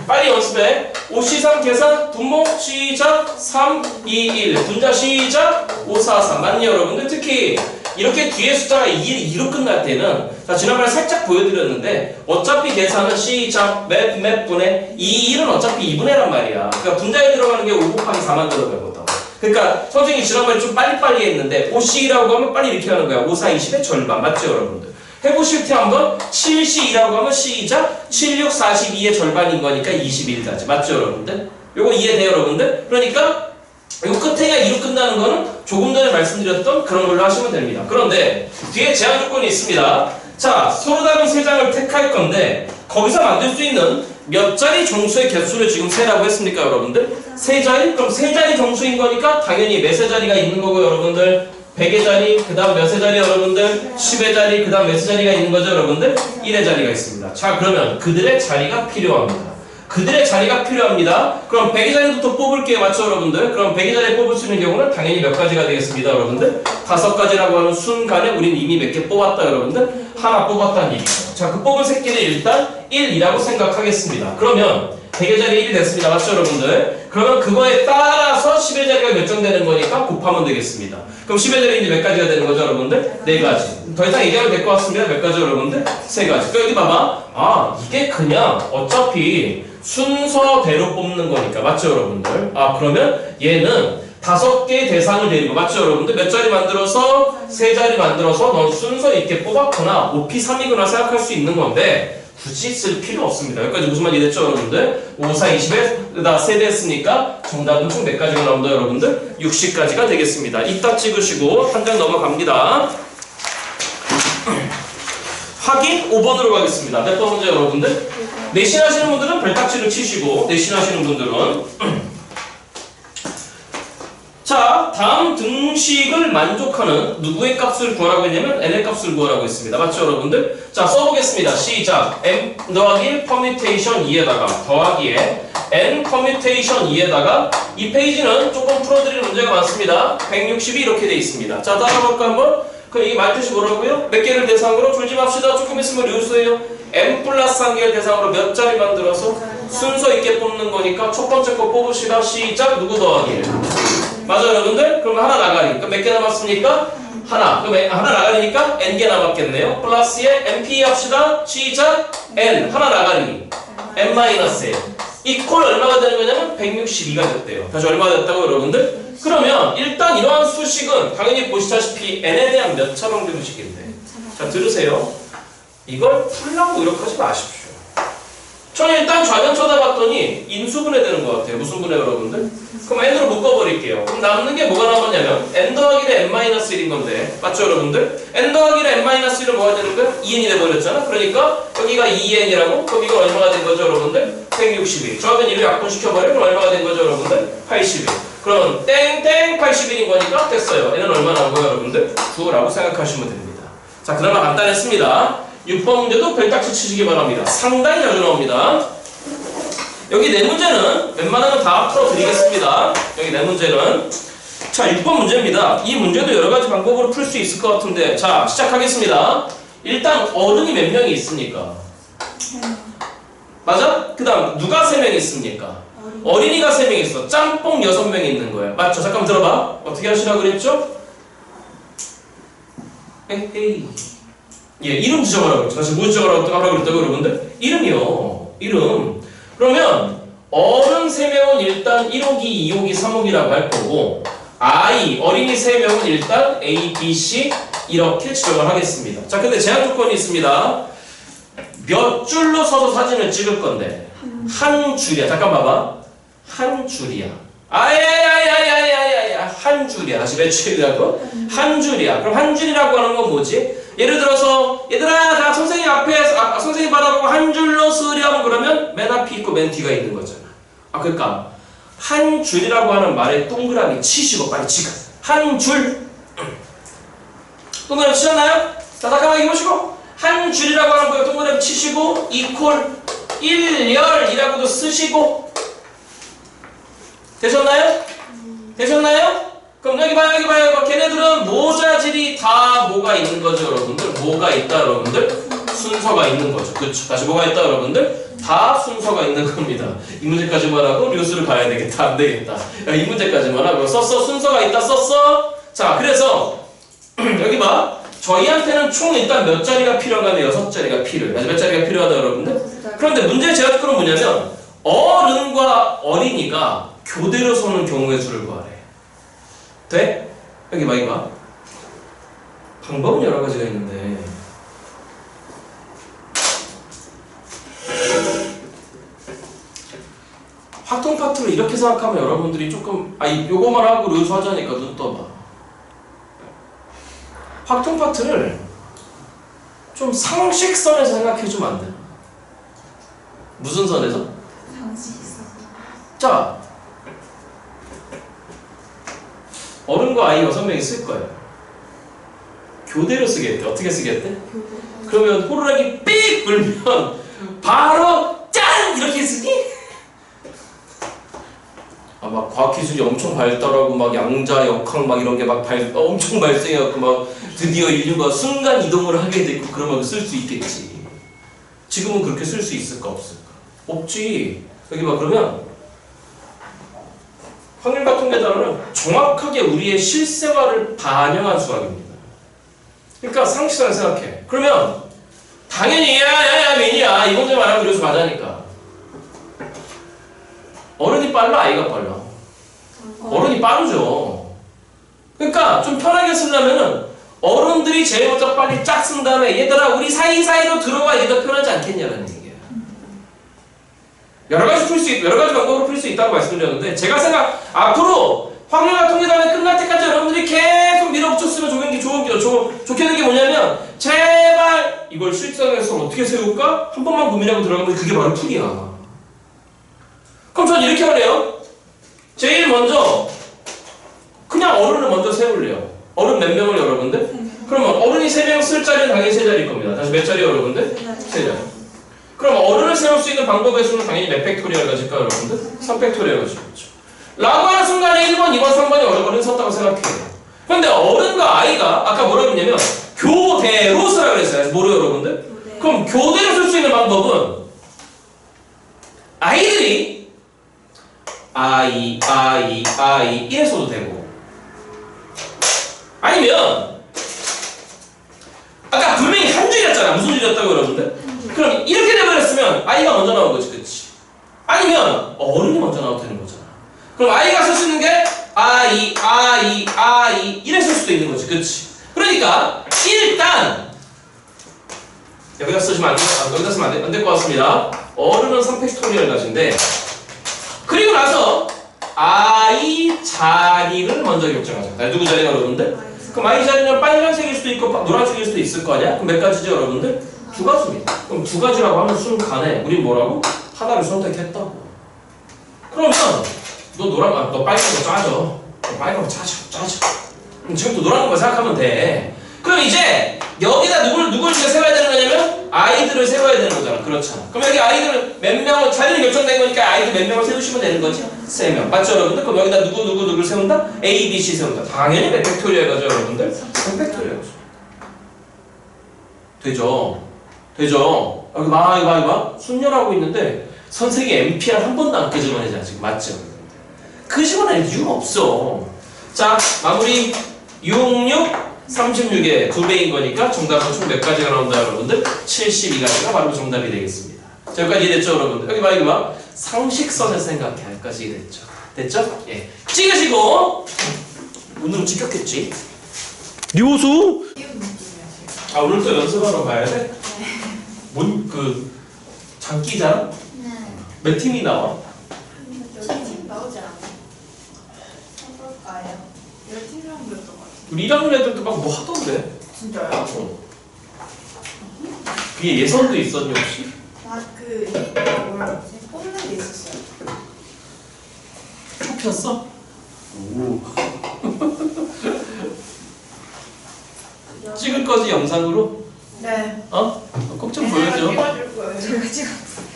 빨리 연습해. 5C3 계산 분모 시작 3, 2, 1 분자 시작 5, 4, 3 맞니 여러분들? 특히 이렇게 뒤에 숫자가 2로 끝날 때는 자, 지난번에 살짝 보여드렸는데 어차피 계산은 시작 몇 분의 2, 1은 어차피 2분의란 말이야. 그러니까 분자에 들어가는 게 5 곱하기 4만 들어가거든. 그러니까 선생님이 지난번에 좀 빨리빨리 했는데 5C라고 하면 빨리 이렇게 하는 거야. 5, 4, 20의 절반 맞죠 여러분들? 해보실 때 한번 7C2라고 하면 시작 7, 6, 42의 절반인 거니까 21까지 맞죠 여러분들? 요거 이해돼요 여러분들? 그러니까 요 끝에가 2로 끝나는 거는 조금 전에 말씀드렸던 그런 걸로 하시면 됩니다. 그런데 뒤에 제한 조건이 있습니다. 자, 서로 다른 3장을 택할 건데 거기서 만들 수 있는 몇 자리 정수의 개수를 지금 세라고 했습니까 여러분들? 3자리? 그럼 3자리 정수인 거니까 당연히 몇의 자리가 있는 거고 여러분들 100의 자리, 그 다음 몇의 자리 여러분들? 10의 자리, 그 다음 몇의 자리가 있는 거죠 여러분들? 1의 자리가 있습니다. 자, 그러면 그들의 자리가 필요합니다. 그들의 자리가 필요합니다. 그럼 100의 자리부터 뽑을게요. 맞죠 여러분들? 그럼 100의 자리 뽑을 수 있는 경우는 당연히 몇 가지가 되겠습니다 여러분들? 5가지라고 하는 순간에 우린 이미 몇 개 뽑았다 여러분들? 하나 뽑았다는 얘기죠. 자, 그 뽑은 새끼는 일단 1이라고 생각하겠습니다. 그러면 100의 자리 1이 됐습니다. 맞죠 여러분들? 그러면 그거에 따라서 10의 자리가 결정되는 거니까 곱하면 되겠습니다. 그럼 10의 자리 이제 몇 가지가 되는 거죠 여러분들? 4가지. 더 이상 얘기하면 될 것 같습니다. 몇 가지 여러분들? 3가지. 그러니까 여기 봐봐. 아, 이게 그냥 어차피 순서대로 뽑는 거니까. 맞죠 여러분들? 아, 그러면 얘는 5개의 대상을 데리고 맞죠 여러분들? 몇 자리 만들어서 3자리 만들어서 넌 순서 있게 뽑았구나 5P3이구나 생각할 수 있는 건데 굳이 쓸 필요 없습니다. 여기까지 무슨 말이 됐죠 여러분들? 5, 4, 20에 나 3대 했으니까 정답은 총 몇 가지가 나온다 여러분들? 60가지가 되겠습니다. 이따 찍으시고 한 장 넘어갑니다. 확인 5번으로 가겠습니다. 몇 번 문제 여러분들? 내신 하시는 분들은 별딱지를 치시고 내신 하시는 분들은 자, 다음 등식을 만족하는 누구의 값을 구하라고 했냐면 n의 값을 구하라고 했습니다. 맞죠 여러분들? 자, 써보겠습니다. 시작. m 더하기 1 퍼뮤테이션 2에다가 더하기에 n 퍼뮤테이션 2에다가 이 페이지는 조금 풀어드릴 문제가 많습니다. 160이 이렇게 돼 있습니다. 자, 따라볼까 한번? 그럼 이게 말뜻이 뭐라고요? 몇 개를 대상으로 줄지 맙시다. 조금 있으면 류수예요. n 플러스 한 개를 대상으로 몇 자리 만들어서 순서 있게 뽑는 거니까 첫 번째 거 뽑읍시다. 시작. 누구 더하기? 맞아요, 여러분들? 그럼 하나 나가리. 그럼 몇 개 남았습니까? 하나. 그럼 하나 나가리니까 n 개 남았겠네요. 플러스에 np 합시다. 시작. n. 하나 나가리. n 마이너스 이퀄 얼마가 되는 거냐면 162가 됐대요. 다시 얼마가 됐다고 여러분들? 그러면 일단 이러한 수식은 당연히 보시다시피 n에 대한 몇 차 방정식인데. 자, 들으세요. 이걸 풀려고 노력하지 마십시오. 저는 일단 좌변 쳐다봤더니 인수분해 되는 것 같아요. 무슨 분해 여러분들? 그럼 n으로 묶어버릴게요. 그럼 남는 게 뭐가 남았냐면 n 더하기 n-1인 건데 맞죠 여러분들? n 더하기 n-1은 뭐가 되는 거야? 2n이 돼버렸잖아. 그러니까 여기가 2n이라고? 그럼 이거 얼마가 된 거죠 여러분들? 162. 좌변 1을 약분시켜버려? 그럼 얼마가 된 거죠 여러분들? 81. 그럼 땡땡 81인 거니까 됐어요. n은 얼마 나온 거예요 여러분들? 9라고 생각하시면 됩니다. 자, 그나마 간단했습니다. 6번 문제도 별딱지 치시기 바랍니다. 상당히 자주 나옵니다. 여기 네 문제는 웬만하면 다 풀어드리겠습니다. 여기 네 문제는 자 6번 문제입니다. 이 문제도 여러가지 방법으로 풀 수 있을 것 같은데 자 시작하겠습니다. 일단 어른이 몇 명이 있습니까? 맞아? 그 다음 누가 3명 있습니까? 어린이가 3명 있어. 짬뽕 6명 있는 거예요. 맞죠? 잠깐 들어봐. 어떻게 하시라고 그랬죠? 에헤이 예, 이름 지정하라고 그랬죠. 다시 뭐 지정하라고 그랬다고 여러분들? 이름이요. 이름. 그러면 어른 3명은 일단 1호기, 2호기, 3호기라고 할 거고 아이, 어린이 3명은 일단 A, B, C 이렇게 지정을 하겠습니다. 자, 근데 제한 조건이 있습니다. 몇 줄로 서서 사진을 찍을 건데 한 줄이야. 잠깐 봐봐. 한 줄이야. 아야야야야야야야 한 줄이야. 다시 몇 줄이라고? 한 줄이야. 그럼 한 줄이라고 하는 건 뭐지? 예를 들어서 얘들아 다 선생님 앞에 선생님 바라보고 한 줄로 쓰렴 그러면 맨 앞이 있고 맨 뒤가 있는 거잖아. 아 그러니까 한 줄이라고 하는 말에 동그라미 치시고 빨리 지금 한 줄 동그라미 치셨나요? 자 잠깐만 이거 보시고 한 줄이라고 하는 거에 동그라미 치시고 이퀄 1열이라고도 쓰시고 되셨나요? 되셨나요? 그럼 여기 봐요, 여기 봐요. 걔네들은 모자질이 다 뭐가 있는 거죠, 여러분들? 뭐가 있다, 여러분들? 순서가 있는 거죠. 그렇죠. 다시 뭐가 있다, 여러분들? 다 순서가 있는 겁니다. 이 문제까지만 하고 류수를 봐야 되겠다. 안 되겠다. 야, 이 문제까지만 하고 썼어? 순서가 있다, 썼어? 자, 그래서 여기 봐. 저희한테는 총 일단 몇 자리가 필요하면 6자리가 필요해요. 몇 자리가 필요하다, 여러분들? 그런데 문제의 제한 조건은 뭐냐면 어른과 어린이가 교대로 서는 경우의 수를 구하래. 돼? 여기 봐, 이거 봐. 방법은 여러 가지가 있는데 확통 파트를 이렇게 생각하면 여러분들이 조금 요거만 하고 류수하자니까 눈 떠봐. 확통 파트를 좀 상식선에서 생각해주면 안 돼? 무슨 선에서? 상식선. 자, 어른과 아이 6명이 쓸 거예요. 교대로 쓰겠대. 어떻게 쓰겠대? 그러면 호루라기 삑 불면 바로 짠! 이렇게 쓰니? 막 과학기술이 엄청 발달하고 막 양자, 역학 막 이런 게 막 엄청 발생해갖고 막 드디어 인류가 순간 이동을 하게 되고 그러면 쓸 수 있겠지. 지금은 그렇게 쓸 수 있을까 없을까? 없지. 여기 봐 그러면 확률과통계 단어는 정확하게 우리의 실생활을 반영한 수학입니다. 그러니까 상식선을 생각해. 그러면 당연히 야야야 민이야 이 문제 말하면 그래서 맞아니까. 어른이 빨라 아이가 빨라? 어른이 빠르죠. 그러니까 좀 편하게 쓰려면은 어른들이 제일 먼저 빨리 쫙 쓴 다음에 얘들아 우리 사이사이로 들어와 이게 더 편하지 않겠냐는 얘기야. 여러 가지 방법으로 풀 수 있다고 말씀드렸는데 제가 앞으로 확률과 통계단에 끝날 때까지 여러분들이 계속 밀어붙였으면 좋게 되는 게 뭐냐면 제발 이걸 실생활에서 어떻게 세울까? 한 번만 고민하고 들어가면 그게 바로 풀이야. 그럼 전 이렇게 하래요. 제일 먼저 그냥 어른을 먼저 세울래요. 어른 몇 명을 여러분들? 그러면 어른이 3명 쓸 자리는 당연히 3자리일 겁니다. 다시 몇 자리 여러분들? 3자리. 그럼 어른을 세울 수 있는 방법의 수는 당연히 몇 팩토리얼 가질까 여러분들? 3팩토리얼 가지겠죠. 라고 하는 순간에 1번, 2번, 3번이 어른 썼다고 생각해요. 근데 어른과 아이가 아까 뭐라고 했냐면 교대로 쓰라 그랬어요. 뭐로 여러분들? 그럼 교대로 쓸 수 있는 방법은 아이들이 아이 이래 써도 되고, 아니면 아까 분명히 한 줄이었잖아. 무슨 줄이었다고 여러분들? 그럼 이렇게 돼버렸으면 아이가 먼저 나온 거지, 그치? 아니면 어른이 먼저 나와도 되는 거잖아. 그럼 아이가 쓸 수 있는 게 아이 이래 쓸 수도 있는 거지, 그치? 그러니까 일단 여기다 쓰시면 여기다 쓰면 안 될 것 같습니다. 어른은 3팩토리얼 가지인데, 그리고 나서 아이 자리를 먼저 결정하자. 누구 자리가 여러분들? 그럼 아이 자리는 빨간색일 수도 있고 노란색일 수도 있을 거 아니야? 그럼 몇 가지죠 여러분들? 두 가지입니다. 그럼 두 가지라고 하면 순간에 우리 뭐라고? 하나를 선택했다고. 그러면 너 빨간 거 짜져. 너 빨간 거 짜져. 그럼 지금부터 노란 것만 생각하면 돼. 그럼 이제 여기다 누굴 세워야 되는 거냐면 아이들을 세워야 되는 거잖아. 그렇잖아. 그럼 여기 아이들을 몇 명을, 자리는 결정된 거니까 아이들 몇 명을 세우시면 되는 거지? 3명. 맞죠 여러분들? 그럼 여기다 누구를 세운다? A, B, C 세운다. 당연히 몇 팩토리얼 가죠 여러분들? 3팩토리얼 가죠. 되죠? 여기 봐. 순열하고 있는데 선생이 MPR 한 번도 안 끄집어내잖아 지금. 맞죠? 끄집어낼 이유가 없어. 자, 마무리. 36에 2배인 거니까 정답은 총 몇 가지가 나온다 여러분들? 72가지가 바로 정답이 되겠습니다. 자, 여기까지 이해됐죠 여러분들? 여기 봐. 상식선을 생각해. 여기까지 이해됐죠? 됐죠? 예. 찍으시고 오늘은 찍혔겠지? 류수? 아, 오늘 또 연습하러 가야 돼? 장기자랑? 네. 몇 팀이 나와? 팀 나오지 않아. 해볼까요? 10팀이랑 그랬던 것 같아. 우리 1학년 애들도 막 뭐 하던데? 진짜요? 그게 예선도 있었니 혹시? 뭐라 그러지? 뽑는 게 있었어요. 뽑혔어? 오. 찍을 거지 영상으로? 네. 꼭 좀 보여줘. 찍어줄 거예요. 제가 찍었어요.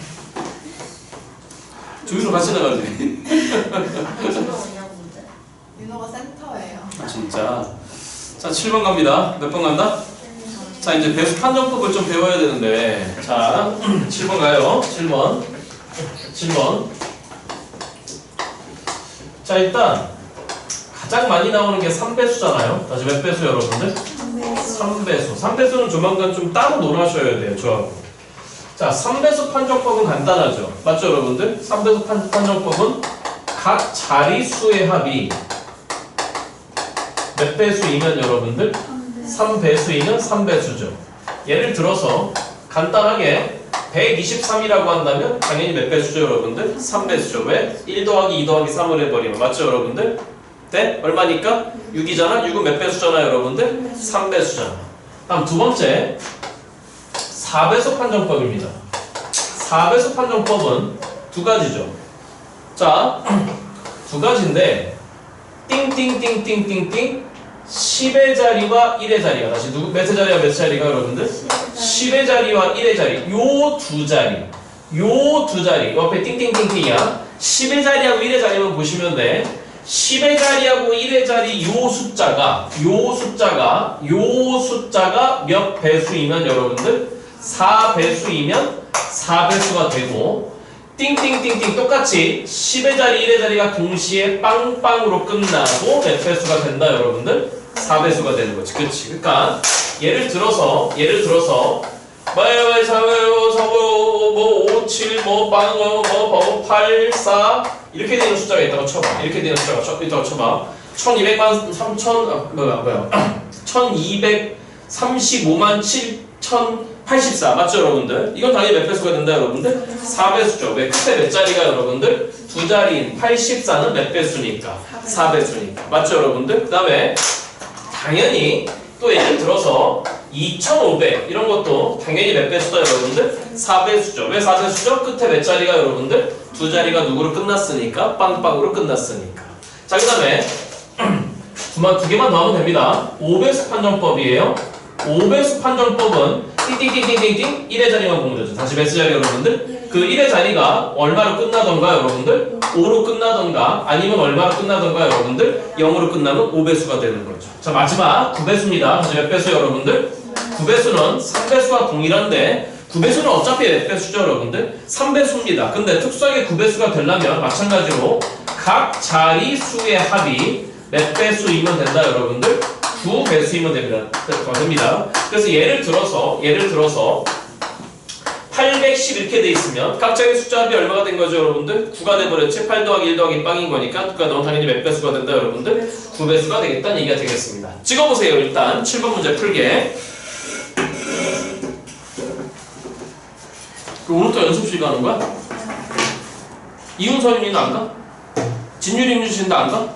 조유로 같이 나가지. 누가 오냐는데. 윤호가 센터예요. 진짜. 자, 7번 갑니다. 몇 번 간다? 자, 이제 배수 판정법을 좀 배워야 되는데. 자, 7번 가요. 7번. 자, 일단 가장 많이 나오는 게 3배수잖아요. 다시 몇 배수 여러분들? 3배수. 3배수는 조만간 좀 따로 놀아셔야 돼요. 저하고. 자, 3배수 판정법은 간단하죠. 맞죠 여러분들? 3배수 판정법은 각 자리수의 합이 몇 배수이면 여러분들? 3배수이면 3배수죠. 예를 들어서 간단하게 123이라고 한다면 당연히 몇 배수죠 여러분들? 3배수죠. 왜? 1 더하기 2 더하기 3을 해버리면. 맞죠 여러분들? 네? 얼마니까? 6이잖아? 6은 몇 배수잖아 여러분들? 3배수잖아. 다음 두 번째 4배수 판정법입니다. 4배수 판정법은 두 가지죠. 자, 두 가지인데 띵띵띵띵띵띵 10의 자리와 1의 자리가, 다시 몇의 자리와 몇 자리가 여러분들? 10의 자리와 1의 자리, 요 두 자리 옆에 띵띵띵띵이야. 10의 자리하고 1의 자리만 보시면 돼. 10의 자리하고 1의 자리 요 숫자가 몇 배수이면 여러분들? 4배수이면 4배수가 되고, 띵띵띵띵 똑같이 10의 자리 1의 자리가 동시에 빵빵으로 끝나고 몇 배수가 된다 여러분들? 4배수가 되는 거지. 그치? 그러니까 예를 들어서 5, 7, 8, 4 이렇게 되는 숫자가 있다고 쳐봐. 이렇게 되는 숫자가 있다고 쳐봐. 1235만 7,084 맞죠 여러분들? 이건 당연히 몇 배수가 된다 여러분들? 4배수죠. 왜? 끝에 몇 자리가 여러분들? 두 자리인 84는 몇 배수니까? 4배수니까. 맞죠 여러분들? 그 다음에 당연히 또 예를 들어서 2500 이런 것도 당연히 몇 배수다 여러분들? 4배수죠. 왜 4배수죠? 끝에 몇 자리가 여러분들? 두 자리가 누구로 끝났으니까? 빵빵으로 끝났으니까. 자, 그 다음에 두 개만 나오면 됩니다. 5배수 판정법이에요. 5배수 판정법은 띵띵띵띵띵띵 1의 자리만 보면 되죠. 다시 몇 자리 여러분들? 그 1의 자리가 얼마로 끝나던가 여러분들? 5로 끝나던가 아니면 얼마로 끝나던가 여러분들? 0으로 끝나면 5배수가 되는 거죠. 자 마지막 9배수입니다. 그래서 몇 배수 여러분들? 9배수는 3배수와 동일한데 9배수는 어차피 몇 배수죠 여러분들? 3배수입니다. 근데 특수하게 9배수가 되려면 마찬가지로 각 자리 수의 합이 몇 배수이면 된다 여러분들? 9배수이면 됩니다. 그래서 예를 들어서 810 이렇게 돼 있으면 각 자리 숫자 합이 얼마가 된 거죠 여러분들? 9가 돼버렸지? 8 더하기 1 더하기 빵인 거니까 그러니까 넌 당연히 몇 배수가 된다 여러분들? 9배수가 되겠다는 얘기가 되겠습니다. 찍어보세요. 일단 7번 문제 풀게. 오늘 또 연습실 가는 거야? 이훈서윤이는 안 가? 진유리 임유진도 안 가?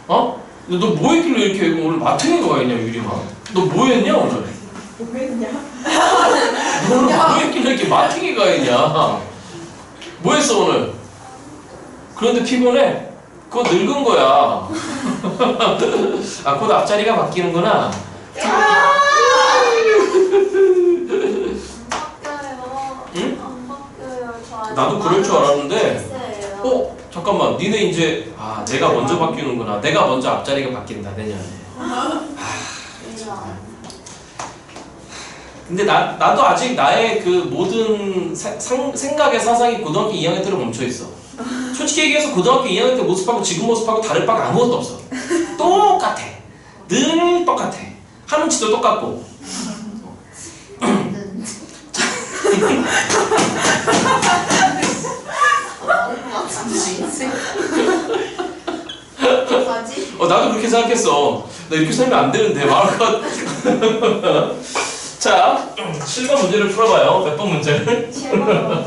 어? 너 뭐 했길래 이렇게 오늘 마탱이가 가 있냐 유리마? 너 뭐 했냐 오늘? 뭐 했냐? 너 오늘 뭐 했길래 이렇게 마탱이가 가 있냐? 뭐 했어 오늘? 그런데 피곤해? 그거 늙은 거야. 아, 곧 앞자리가 바뀌는구나. 응? 안 바뀌어요. 저 아직 나도 그럴 줄 알았는데. 있어요. 잠깐만. 니네 이제 내가 먼저 바뀌는구나. 내가 먼저 앞자리가 바뀐다 내년에. 근데 나도 아직 나의 그 모든 생각의 사상이 고등학교 2학년 때로 멈춰 있어. 솔직히 얘기해서 고등학교 2학년 때 모습하고 지금 모습하고 다를 바가 아무것도 없어. 똑같아. 늘 똑같아. 하는 짓도 똑같고. 나도 그렇게 생각했어. 나 이렇게 살면 안 되는데 마음껏. 자, 7번 문제를 풀어봐요. 몇 번 문제를? 7번.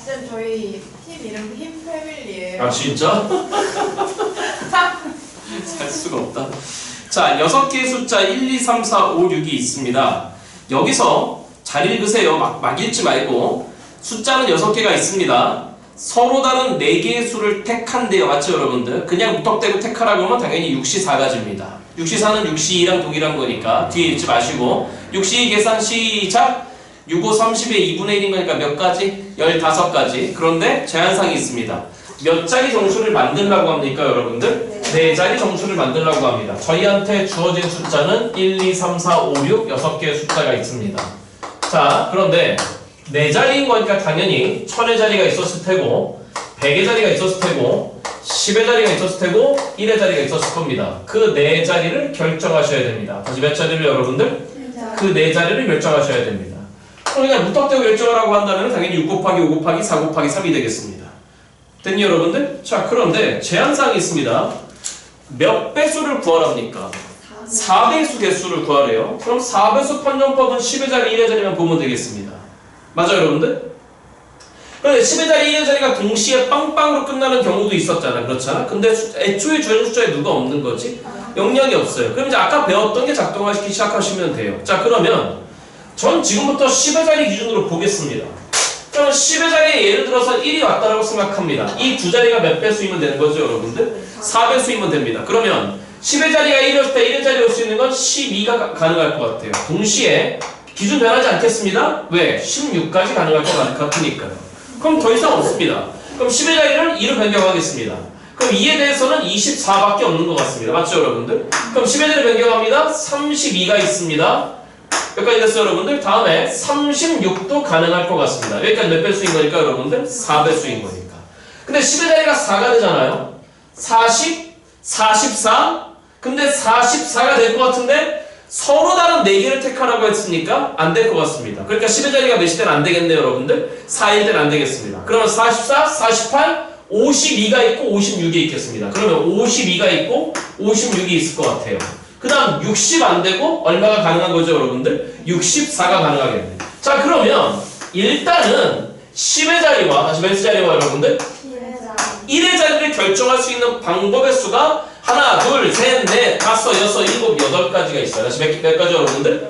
쌤 저희 팀 이름 힘 패밀리예요. 아 진짜? 살 수가 없다. 자, 6개의 숫자 1, 2, 3, 4, 5, 6이 있습니다. 여기서 잘 읽으세요. 막 읽지 말고. 숫자는 6개가 있습니다. 서로 다른 4개의 수를 택한대요. 맞죠 여러분들? 그냥 무턱대고 택하라고 하면 당연히 6시 4가지입니다. 6시 4는 6시 2랑 동일한 거니까 뒤에 읽지 마시고 6시 2 계산 시작! 6, 5, 30의 2분의 1인 거니까 몇 가지? 15가지. 그런데 제한사항이 있습니다. 몇 자리 정수를 만들라고 합니까 여러분들? 4자리 정수를 만들라고 합니다. 저희한테 주어진 숫자는 1, 2, 3, 4, 5, 6 6개의 숫자가 있습니다. 자, 그런데 4자리인 거니까 당연히 1000의 자리가 있었을 테고 100의 자리가 있었을 테고 10의 자리가 있었을 테고 1의 자리가 있었을 겁니다. 그 4자리를 결정하셔야 됩니다. 다시 몇 자리를 여러분들? 그 4자리를 결정하셔야 됩니다. 그러니까 무턱대고 결정하라고 한다면 당연히 6 곱하기 5 곱하기 4 곱하기 3이 되겠습니다. 됐니 여러분들? 자, 그런데 제한사항이 있습니다. 몇 배수를 구하랍니까? 4배수 개수를 구하래요. 그럼 4배수 판정법은 10의 자리 1의 자리만 보면 되겠습니다. 맞아요 여러분들? 그런데 10의 자리 1의 자리가 동시에 빵빵으로 끝나는 경우도 있었잖아. 그렇잖아? 근데 애초에 주어진 숫자에 누가 없는 거지? 영향이 없어요. 그럼 이제 아까 배웠던 게 작동하시기 시작하시면 돼요. 자, 그러면 전 지금부터 10의 자리 기준으로 보겠습니다. 그러면 10의 자리에 예를 들어서 1이 왔다라고 생각합니다. 이 두 자리가 몇 배수이면 되는 거죠 여러분들? 4배수이면 됩니다. 그러면 10의 자리가 1이었을 때 1의 자리에 올 수 있는 건 12가 가능할 것 같아요. 동시에 기준 변하지 않겠습니다. 왜? 16까지 가능할 것 같으니까요. 그럼 더 이상 없습니다. 그럼 10의 자리를 2로 변경하겠습니다. 그럼 2에 대해서는 24밖에 없는 것 같습니다. 맞죠 여러분들? 그럼 10의 자리를 변경합니다. 32가 있습니다. 몇 가지 됐어요 여러분들? 다음에 36도 가능할 것 같습니다. 여기까지 몇 배수인 거니까 여러분들? 4배수인 거니까. 근데 10의 자리가 4가 되잖아요. 40, 44. 근데 44가 될 것 같은데 서로 다른 4개를 택하라고 했으니까 안 될 것 같습니다. 그러니까 10의 자리가 몇이 되면 안 되겠네요 여러분들? 4일 때는 안 되겠습니다. 그러면 44, 48, 52가 있고 56이 있겠습니다. 그러면 52가 있고 56이 있을 것 같아요. 그 다음 60 안 되고 얼마가 가능한 거죠 여러분들? 64가 가능하겠네. 자, 그러면 일단은 10의 자리와 다시 몇 자리와 여러분들? 1의 자리를 결정할 수 있는 방법의 수가 하나, 둘, 셋, 넷, 다섯, 여섯, 일곱, 8가지가 있어요. 다시 몇 가지 여러분들?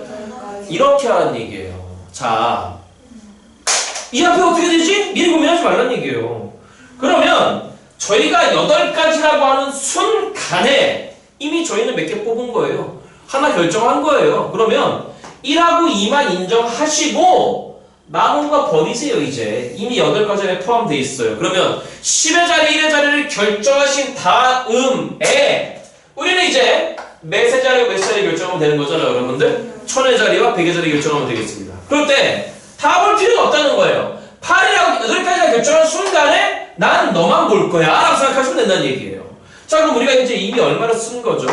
이렇게 하는 얘기예요. 자, 이 앞에 어떻게 되지? 미리 고민하지 말란 얘기예요. 그러면 저희가 8가지라고 하는 순간에 이미 저희는 몇 개 뽑은 거예요. 하나 결정한 거예요. 그러면 1하고 2만 인정하시고 남은 거 버리세요 이제. 이미 8가지에 포함되어 있어요. 그러면 10의 자리, 1의 자리를 결정하신 다음에 우리는 이제 몇의 자리와 몇 자리 결정하면 되는 거잖아요 여러분들. 1000의 자리와 100의 자리 결정하면 되겠습니다. 그럴 때 다 볼 필요가 없다는 거예요. 8이라고 8가지가 결정한 순간에 난 너만 볼 거야 라고 생각하시면 된다는 얘기예요. 자 그럼 우리가 이제 이미 얼마를 쓴 거죠?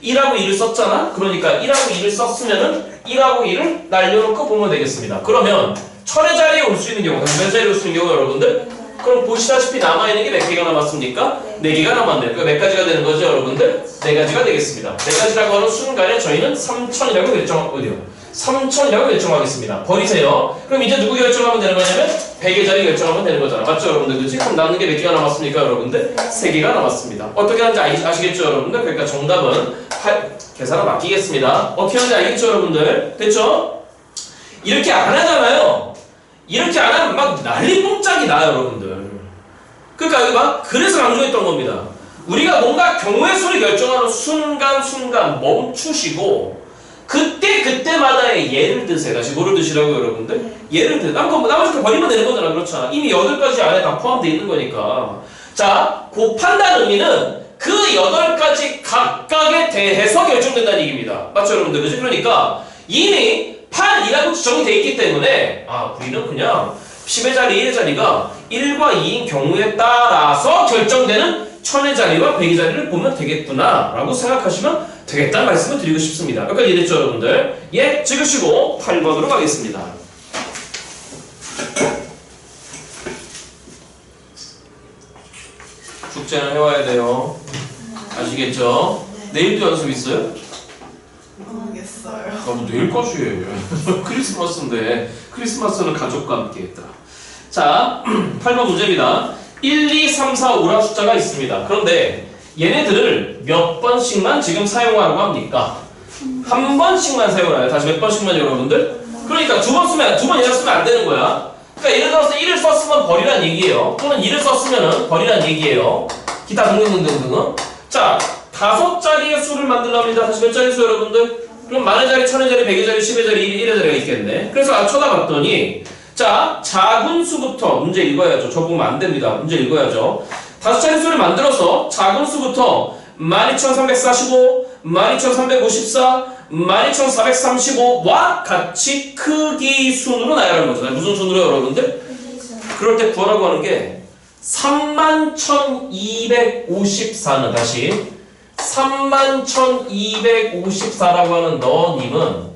1하고 2를 썼잖아? 그러니까 1하고 2를 썼으면은 1하고 2를 날려놓고 보면 되겠습니다. 그러면 1000의 자리에 올 수 있는 경우, 몇 자리에 올 수 있는 경우 여러분들? 그럼 보시다시피 남아있는 게 몇 개가 남았습니까? 4개가 남았네요. 그러니까 몇 가지가 되는 거죠 여러분들? 4가지가 되겠습니다. 4가지라고 하는 순간에 저희는 3000이라고 결정하거든요. 3000이라고 결정하겠습니다. 버리세요. 그럼 이제 누구 결정하면 되는 거냐면 100의 자리 결정하면 되는 거잖아. 맞죠 여러분들? 그치? 그럼 남는 게 몇 개가 남았습니까 여러분들? 3개가 남았습니다. 어떻게 하는지 아시겠죠 여러분들? 그러니까 정답은 계산을 맡기겠습니다. 어떻게 하는지 알겠죠 여러분들? 됐죠? 이렇게 안 하잖아요. 이렇게 안 하면 막 난리 뽕짝이 나요 여러분들. 그러니까 여기 막 그래서 강조했던 겁니다. 우리가 뭔가 경우의 수를 결정하는 순간순간 멈추시고 그때마다의 예를 드세요. 다시 뭐를 드시라고요 여러분들? 예를 드 나머지 거 버리면 되는 거잖아. 그렇잖아. 이미 8가지 안에 다 포함되어 있는 거니까. 자, 곱한다는 의미는 그 8가지 각각에 대해서 결정된다는 얘기입니다. 맞죠 여러분들? 그죠? 그러니까 이미 8이라고 지정이 되어 있기 때문에 우리는 그냥 10의 자리, 1의 자리가 1과 2인 경우에 따라서 결정되는 1000의 자리와 100의 자리를 보면 되겠구나 라고 생각하시면 되겠다는 말씀을 드리고 싶습니다. 여기까지 이해됐죠 여러분들? 예, 찍으시고 8번으로 가겠습니다. 숙제는 해와야 돼요. 아시겠죠? 내일도 연습 있어요? 모르겠어요. 내일까지 크리스마스인데 크리스마스는 가족과 함께 했더라. 자, 8번 문제입니다. 1, 2, 3, 4, 5라는 숫자가 있습니다. 그런데 얘네들을 몇 번씩만 지금 사용하라고 합니까? 한 번씩만 사용해요. 다시 몇 번씩만 여러분들? 그러니까 두 번 이상 쓰면 안 되는 거야. 그러니까 예를 들어서 1을 썼으면 버리란 얘기예요. 또는 2를 썼으면 버리란 얘기예요. 기타 등등등등등은. 자, 5자리의 수를 만들랍니다. 다시 몇 자리 수 여러분들? 그럼 만의 자리, 1000의 자리, 100의 자리, 10의 자리, 1의 자리가 있겠네. 그래서 쳐다봤더니 자, 작은 수부터 문제 읽어야죠. 저 보면 안 됩니다. 문제 읽어야죠. 5자리 수를 만들어서 작은 수부터 12345, 12354, 12435와 같이 크기 순으로 나열하는 거죠. 무슨 순으로 여러분들? 그럴 때 구하라고 하는 게 31,254는 다시 31,254라고 하는 너님은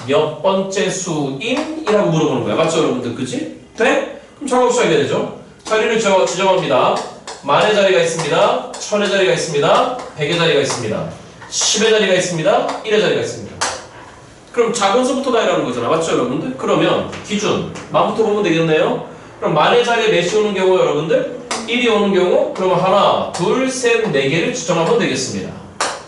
몇 번째 수임? 이라고 물어보는 거야. 맞죠 여러분들? 그치? 돼? 그럼 작업시작이 되죠. 자리를 지정합니다. 만의 자리가 있습니다. 1000의 자리가 있습니다. 100의 자리가 있습니다. 10의 자리가 있습니다. 1의 자리가 있습니다. 그럼 작은 수부터 나열하는 거잖아. 맞죠 여러분들? 그러면 기준 만부터 보면 되겠네요. 그럼 만의 자리에 몇이 오는 경우 여러분들? 1이 오는 경우 그러면 하나, 둘, 셋, 4개를 지정하면 되겠습니다.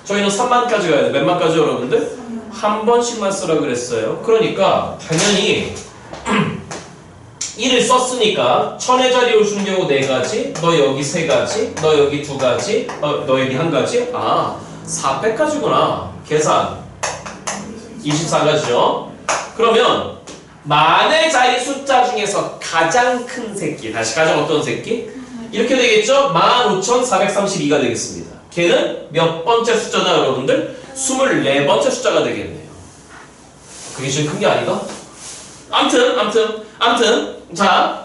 저희는 3만까지 가야 돼. 몇 만까지 여러분들? 한 번씩만 쓰라 그랬어요. 그러니까 당연히 1을 썼으니까 1000의 자리에 올 수 있는 경우 4가지, 너 여기 3가지, 너 여기 2가지, 너 여기 1가지. 4패까지구나. 계산 24가지요. 그러면 만의 자리 숫자 중에서 가장 큰 새끼, 다시 가장 어떤 새끼? 이렇게 되겠죠? 15,432가 되겠습니다. 걔는 몇 번째 숫자나 여러분들? 24번째 숫자가 되겠네요. 그게 제일 큰 게 아닌가? 암튼 자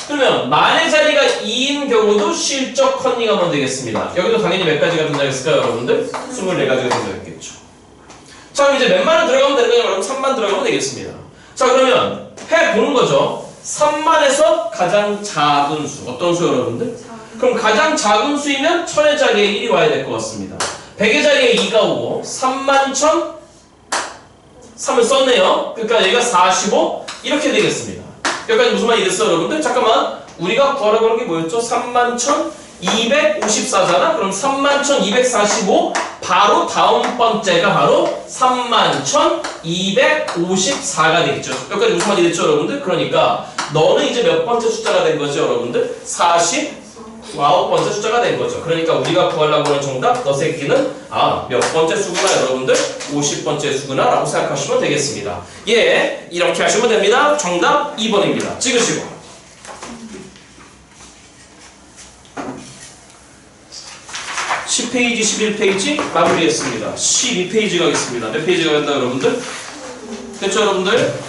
그러면 만의 자리가 2인 경우도 실적 컨닝하면 되겠습니다. 여기도 당연히 몇 가지가 등장했을까요 여러분들? 24가지가 등장했겠죠. 자 그럼 이제 몇 만을 들어가면 되는 거냐 여러분? 3만 들어가면 되겠습니다. 자 그러면 해보는 거죠. 3만에서 가장 작은 수 어떤 수 여러분들? 그럼 가장 작은 수이면 1000의 자리에 1이 와야 될 것 같습니다. 100의 자리에 2가 오고 31,000 3을 썼네요. 그러니까 얘가 45 이렇게 되겠습니다. 여기까지 무슨 말이 됐어요 여러분들? 잠깐만 우리가 구하라고 하는 게 뭐였죠? 31,254잖아? 그럼 31,245 바로 다음 번째가 바로 31,254가 되겠죠. 여기까지 무슨 말이 됐죠 여러분들? 그러니까 너는 이제 몇 번째 숫자가 된 거죠 여러분들? 45 9번째 숫자가 된 거죠. 그러니까 우리가 구하려고 하는 정답 너 새끼는 몇 번째 수구나 여러분들 50번째 수구나 라고 생각하시면 되겠습니다. 예, 이렇게 하시면 됩니다. 정답 2번입니다. 찍으시고 10페이지 11페이지 마무리했습니다. 12페이지 가겠습니다. 몇 페이지 가겠다 여러분들? 됐죠 여러분들?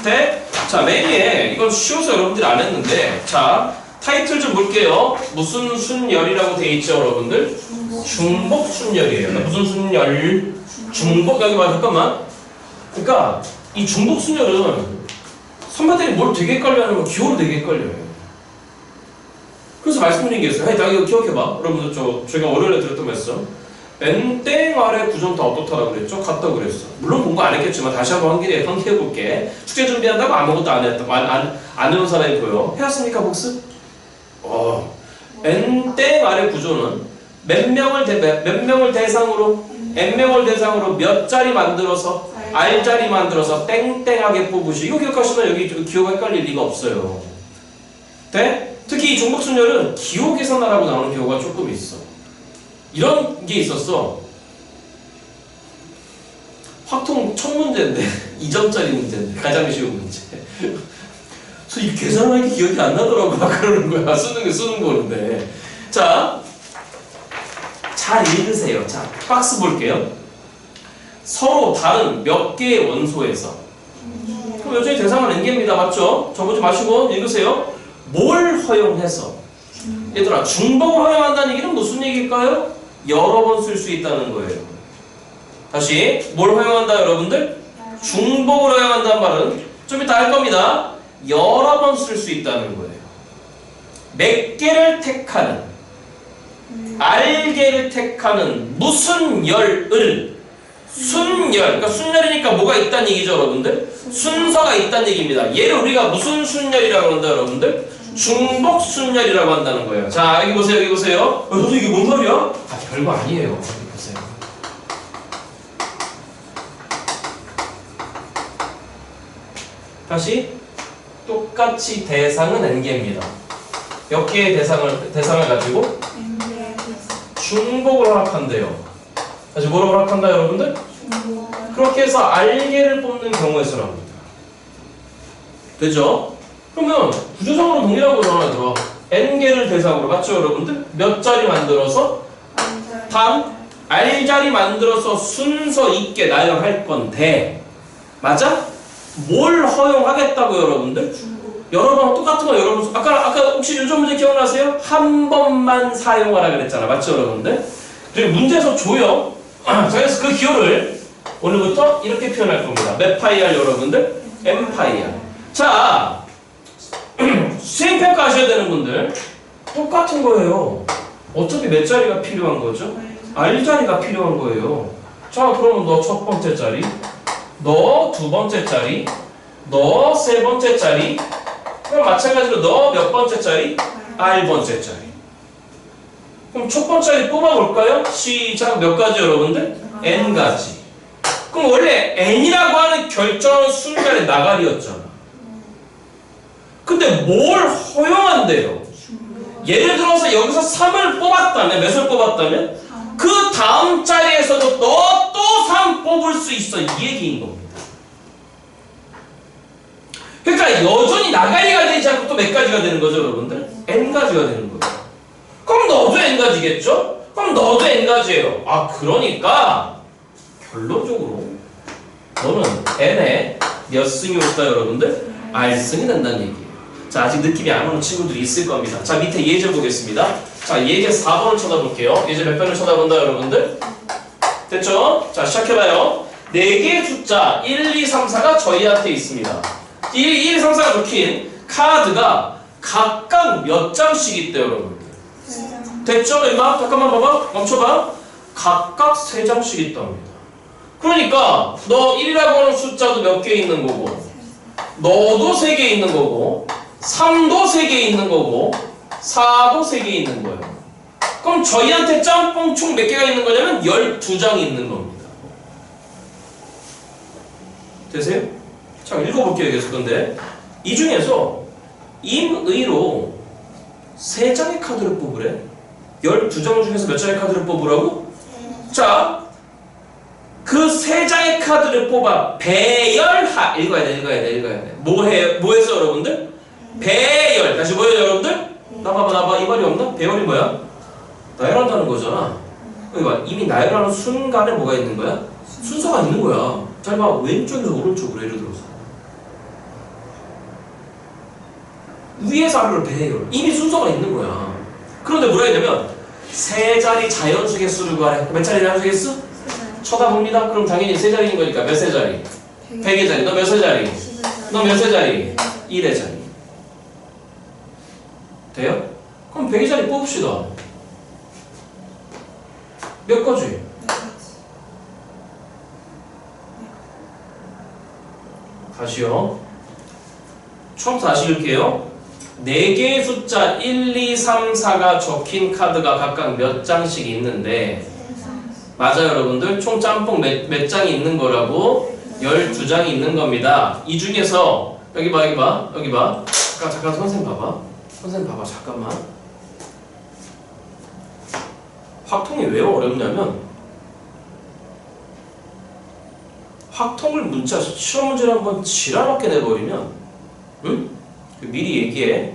네? 자, 맨 위에 이건 쉬워서 여러분들이 안 했는데 자, 타이틀 좀 볼게요. 무슨 순열이라고 돼 있죠 여러분들? 중복순열이에요. 무슨 순열? 중복. 여기 봐 잠깐만. 그러니까 이 중복순열은 선배들이 뭘 되게 헷갈려하는 거 기호로 되게 헷갈려요. 그래서 말씀드린 게 있어요. 나 이거 기억해봐. 여러분들 저희가 월요일에 들었던 말씀. n땡 아래 구조는 다 어떻다라고 그랬죠? 같다고 그랬어. 물론 공부 안 했겠지만 다시 한번 환기해볼게. 축제 준비한다고 아무것도 안 했다. 안 해온 사람이 보여. 해왔습니까 복습? n땡 아래 구조는 몇 명을 대상으로 n명을 대상으로 몇 자리 만들어서 r자리 만들어서 땡땡하게 뽑으시. 이거 기억하시면 여기 기호가 헷갈릴 리가 없어요. 네? 특히 이 중복순열은 기호 계산하라고 나오는 경우가 조금 있어. 이런 게 있었어. 확통 첫 문제인데 2점짜리 문제인데 가장 쉬운 문제. 그래서 이 계산하는 게 기억이 안 나더라고. 막 그러는 거야. 쓰는 거는데. 자, 잘 읽으세요. 자, 박스 볼게요. 서로 다른 몇 개의 원소에서. 그럼 여전히 대상은 n개입니다. 맞죠? 적어지 마시고 읽으세요. 뭘 허용해서? 얘들아, 중복을 허용한다는 얘기는 무슨 얘기일까요? 여러 번 쓸 수 있다는 거예요. 다시, 뭘 허용한다 여러분들? 중복을 허용한다는 말은 좀 이따 할 겁니다. 여러 번 쓸 수 있다는 거예요. 몇 개를 택하는, R개를 택하는 무슨 열을 순열, 그러니까 순열이니까 뭐가 있다는 얘기죠 여러분들? 순서가 있다는 얘기입니다. 얘를 우리가 무슨 순열이라고 한다 여러분들? 중복 순열이라고 한다는 거예요. 자, 여기 보세요, 여기 보세요. 선생님 이게 뭔 말이야? 별거 아니에요. 여기 보세요. 다시 똑같이 대상은 n개입니다. 몇 개의 대상을 가지고 중복을 허락한대요. 다시 뭐로 허락한다 여러분들? 그렇게 해서 R개를 뽑는 경우에서랍니다. 되죠? 그러면 구조상으로 동일한 거잖아요. 얘들아. n개를 대상으로 맞죠 여러분들? 몇 자리 만들어서 단 R자리 만들어서 순서 있게 나열할 건데 맞아? 뭘 허용하겠다고 여러분들? 여러 번 똑같은 거 여러 번 아까 혹시 요즘 문제 기억나세요? 한 번만 사용하라 그랬잖아. 맞죠 여러분들? 그리고 문제에서 줘요. 그래서 그 기호를 오늘부터 이렇게 표현할 겁니다. 몇 파이 R 여러분들? m 파이 R. 자, 수행평가 하셔야 되는 분들 똑같은 거예요. 어차피 몇 자리가 필요한 거죠? R자리가 필요한 거예요. 자, 그러면 너 첫 번째 자리, 너 두 번째 자리, 너 세 번째 자리, 그럼 마찬가지로 너 몇 번째 자리? R번째 자리. 그럼 첫 번째 자리 뽑아볼까요? 시작. 몇 가지 여러분들? n가지. 그럼 원래 n이라고 하는 결정하는 순간의 나가리였잖아. 근데 뭘 허용한대요? 예를 들어서 여기서 3을 뽑았다면, 몇을 뽑았다면? 그 다음 자리에서도 너 또 3 뽑을 수 있어. 이 얘기인 겁니다. 그러니까 여전히 나가리가 되지 않고 또 몇 가지가 되는 거죠, 여러분들? n가지가 되는 거예요. 그럼 너도 n가지겠죠? 그럼 너도 n가지예요. 그러니까 결론적으로 너는 n에 몇 승이 없다, 여러분들? R승이 된다는 얘기예요. 자, 아직 느낌이 안 오는 친구들이 있을 겁니다. 자, 밑에 예제 보겠습니다. 자, 예제 4번을 쳐다볼게요. 예제 몇 번을 쳐다본다, 여러분들? 됐죠? 자, 시작해봐요. 4개의 숫자 1, 2, 3, 4가 저희한테 있습니다. 1, 2, 3, 4가 적힌 카드가 각각 몇 장씩 있대요, 여러분들. 됐죠? 이마? 잠깐만 봐봐. 멈춰봐. 각각 3장씩 있답니다. 그러니까 너 1이라고 하는 숫자도 몇 개 있는 거고, 너도 3개 있는 거고, 3도 3개 있는 거고, 4도 3개 있는 거예요. 그럼 저희한테 짬뽕 총 몇 개가 있는 거냐면 12장이 있는 겁니다. 되세요? 자, 읽어볼게요. 계속. 근데 이 중에서 임의로 3장의 카드를 뽑으래. 12장 중에서 몇 장의 카드를 뽑으라고? 자, 그 3장의 카드를 뽑아 배열하. 읽어야 돼. 뭐 해서 여러분들? 배열. 다시 뭐예요 여러분들? 나봐봐. 이 말이 없나? 배열이 뭐야? 나열한다는 거잖아. 여기 봐. 이미 나열하는 순간에 뭐가 있는 거야? 순서가 있는 거야. 잘 봐. 왼쪽에서 오른쪽으로 예를 들어서. 위에서 아래로 배열. 이미 순서가 있는 거야. 그런데 뭐라 했냐면 3자리 자연수 개수를 구하래. 몇 자리 자연수 개수? 쳐다봅니다. 그럼 당연히 3자리인 거니까 몇 세자리? 100의 자리. 너 몇 세자리? 너 몇 세자리? 1의 자리. 돼요? 그럼 100의 자리 뽑읍시다. 몇 가지? 다시요. 처음부터 다시 읽을게요. 4개의 숫자 1, 2, 3, 4가 적힌 카드가 각각 몇 장씩 있는데 맞아요 여러분들? 총 짬뽕 몇 장이 있는 거라고? 12장이 있는 겁니다. 이 중에서 여기 봐. 잠깐 선생님 봐봐. 잠깐만. 확통이 왜 어렵냐면 확통을 문자 시험 문제를 한번 지랄하게 내버리면 응? 미리 얘기해.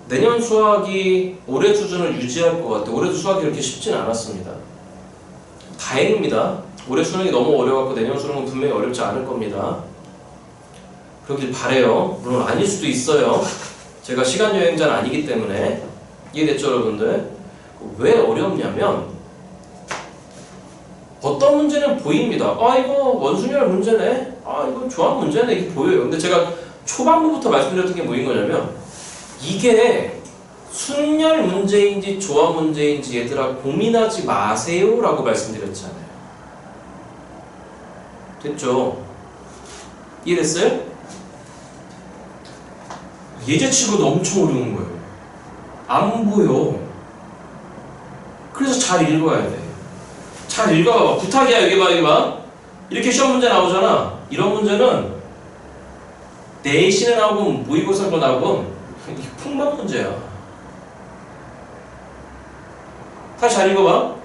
내년 수학이 올해 수준을 유지할 것 같아. 올해도 수학이 그렇게 쉽진 않았습니다. 다행입니다. 올해 수능이 너무 어려워서 내년 수능은 분명히 어렵지 않을 겁니다. 그러길 바래요. 물론 아닐 수도 있어요. 제가 시간여행자는 아니기 때문에. 이해됐죠 여러분들? 왜 어렵냐면 어떤 문제는 보입니다. 아 이거 원순열 문제네. 아 이거 조합 문제네. 이게 보여요. 근데 제가 초반부부터 말씀드렸던 게 뭐인 거냐면 이게 순열 문제인지 조합 문제인지 얘들아 고민하지 마세요 라고 말씀드렸잖아요. 됐죠? 이해됐어요? 예제치고도 엄청 어려운 거예요. 안 보여. 그래서 잘 읽어야 돼. 잘 읽어봐. 부탁이야. 여기 봐. 이렇게 시험 문제 나오잖아. 이런 문제는 내신에 나오건 모의고사가 나오건 이게 풍만 문제야. 다시 잘 읽어봐.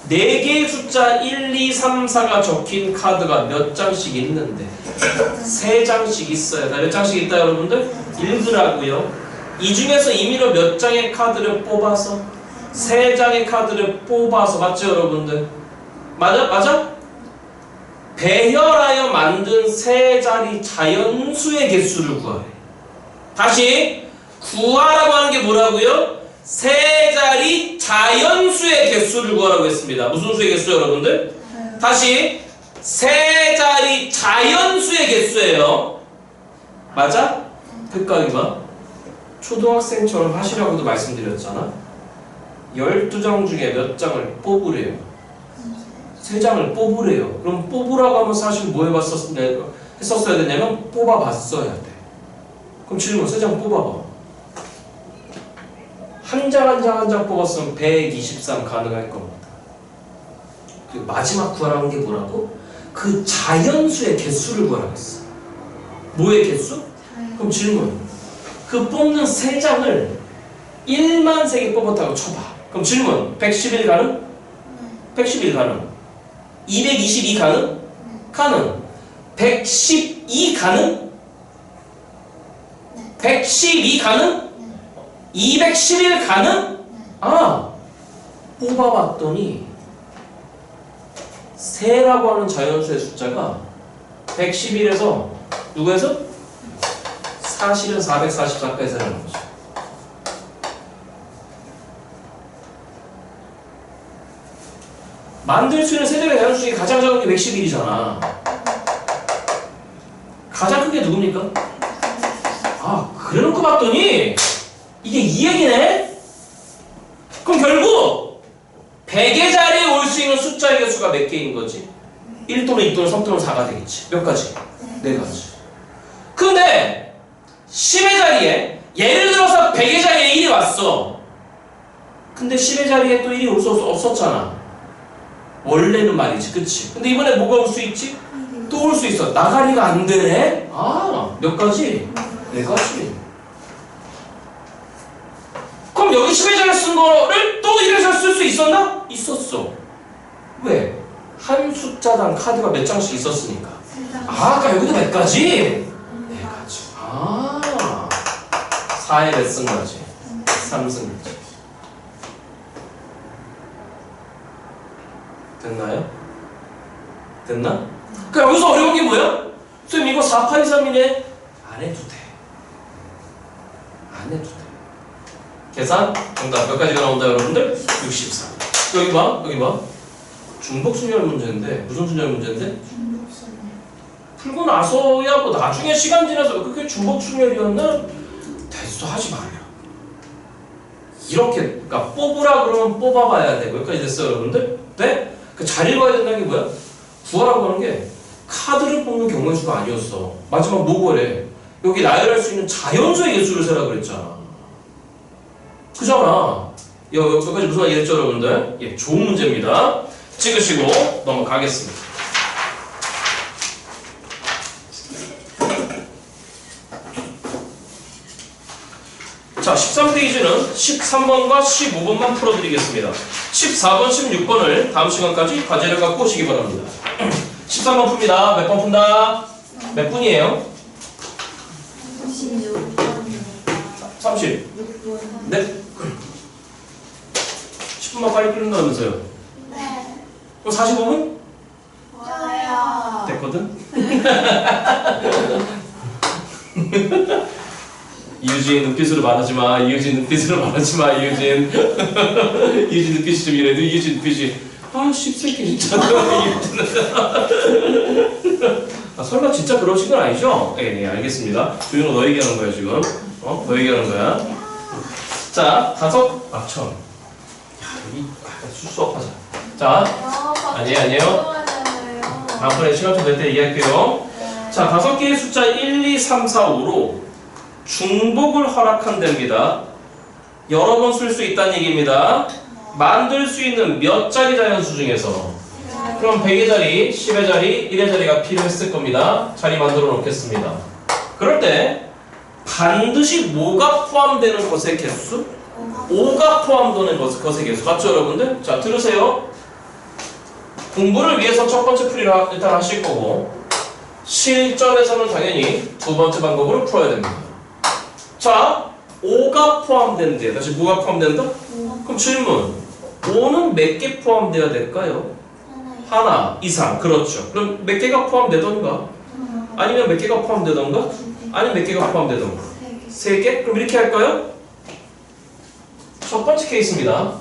4개의 숫자 1, 2, 3, 4가 적힌 카드가 몇 장씩 있는데 3장씩 있어요. 몇 장씩 있다 여러분들? 읽으라고요. 이 중에서 임의로 몇 장의 카드를 뽑아서 3장의 카드를 뽑아서 맞죠 여러분들? 맞아? 배열하여 만든 3자리 자연수의 개수를 구하래. 다시 구하라고 하는 게 뭐라고요? 3자리 자연수의 개수를 구하라고 했습니다. 무슨 수의 개수 여러분들? 다시 3자리 자연수의 개수예요. 맞아? 그러니까 이봐. 초등학생처럼 하시라고도 말씀드렸잖아. 12장 중에 몇 장을 뽑으래요? 3장을 뽑으래요. 그럼 뽑으라고 하면 사실 뭐 했었어야 되냐면 뽑아봤어야 돼. 그럼 질문 3장 뽑아봐. 한 장 뽑았으면 123 가능할 겁니다. 그리고 마지막 구하라는 게 뭐라고? 그 자연수의 개수를 구하라고 했어. 뭐의 개수? 그럼 질문. 그 뽑는 3장을 1만 3개 뽑았다고 쳐봐. 그럼 질문. 111 가능? 111 가능. 222 가능? 가능. 112 가능? 112 가능? 211 가능? 아, 뽑아봤더니 세라고 하는 자연수의 숫자가 111에서 누구에서? 사실은 444까지 라는 거죠. 만들 수 있는 세자리 자연수 중에 가장 작은 게 111이잖아. 가장 큰 게 누굽니까? 아, 그래놓고 봤더니 이게 이 얘기네? 그럼 결국 100의 자리에 올 수 있는 숫자의 개수가 몇 개인 거지? 1 또는 2 또는 3 또는 4가 되겠지. 몇 가지? 4가지. 근데 10의 자리에 예를 들어서 100의 자리에 1이 왔어. 근데 10의 자리에 또 1이 올 수 없었잖아. 원래는 말이지, 그치? 근데 이번에 뭐가 올 수 있지? 또 올 수 있어. 나가리가 안 되네? 아, 몇 가지? 4가지. 그럼 여기 10의 자리를 쓴 거를 또 1에서 쓸 수 있었나? 있었어. 왜? 한 숫자당 카드가 몇 장씩 있었으니까. 아, 아까 여기도 몇 가지? 네 가지. 아, 4에 몇 쓴 거지? 3승이지. 됐나요? 됐나? 그럼 여기서 어려운 게 뭐야? 선생님 이거 4, 8, 2, 3이네? 안 해도 돼. 안 해도 돼. 계산? 정답 몇 가지가 나온다 여러분들? 63. 여기 봐, 여기 봐. 중복순열 문제인데 무슨 순열 문제인데? 풀고 나서야 뭐 나중에 시간 지나서 그게 중복순열이었나? 됐어 하지 마요. 이렇게 그러니까 뽑으라 그러면 뽑아봐야 돼. 여기까지 됐어요 여러분들? 네? 그 잘 읽어야 된다는 게 뭐야? 구하라고 하는 게 카드를 뽑는 경우의 수가 아니었어. 마지막 뭐 구하래? 여기 나열할 수 있는 자연수의 개수를 세라 그랬잖아. 그잖아. 여기까지 무슨 말 이해했죠 여러분들? 예, 좋은 문제입니다. 찍으시고 넘어가겠습니다. 자, 13페이지는 13번과 15번만 풀어드리겠습니다. 14번, 16번을 다음 시간까지 과제를 갖고 오시기 바랍니다. 13번 풉니다. 몇 번 푼다? 몇 분이에요? 30. 네? 10분만 빨리 풀린다면서요? 네. 그럼 45분? 좋아요. 됐거든? 이유진 눈빛으로 말하지 마. 이유진 눈빛으로 말하지 마. 이유진. 이유진 눈빛이 좀 이래도 이유진 눈빛이 아 씹새끼 진짜. 아, 설마 진짜 그러신 건 아니죠? 예, 예, 알겠습니다. 조윤호 너 얘기하는 거야 지금. 너 얘기하는 거야. 자, 처음. 야, 이 수업하자. 자, 아니에요. 다음번에 시간 좀 될 때 얘기할게요. 자, 5개의 숫자 1, 2, 3, 4, 5로 중복을 허락한답니다. 여러 번 쓸 수 있다는 얘기입니다. 만들 수 있는 몇 자리 자연수 중에서 그럼 100의 자리, 10의 자리, 1의 자리가 필요했을 겁니다. 자리 만들어 놓겠습니다. 그럴 때 반드시 뭐가 포함되는 것의 개수? 5가 포함되는 것의 개수. 맞죠 여러분들? 자 들으세요. 공부를 위해서 첫 번째 풀이를 일단 하실 거고 실전에서는 당연히 두 번째 방법으로 풀어야 됩니다. 자, 5가 포함된대요. 다시 뭐가 포함된다? 그럼 질문. 5는 몇 개 포함돼야 될까요? 하나 이상. 그렇죠. 그럼 몇 개가 포함되던가? 아니면 몇 개가 포함되던가? 아니면 몇 개가 포함되던가? 3개? 그럼 이렇게 할까요? 첫 번째 케이스입니다.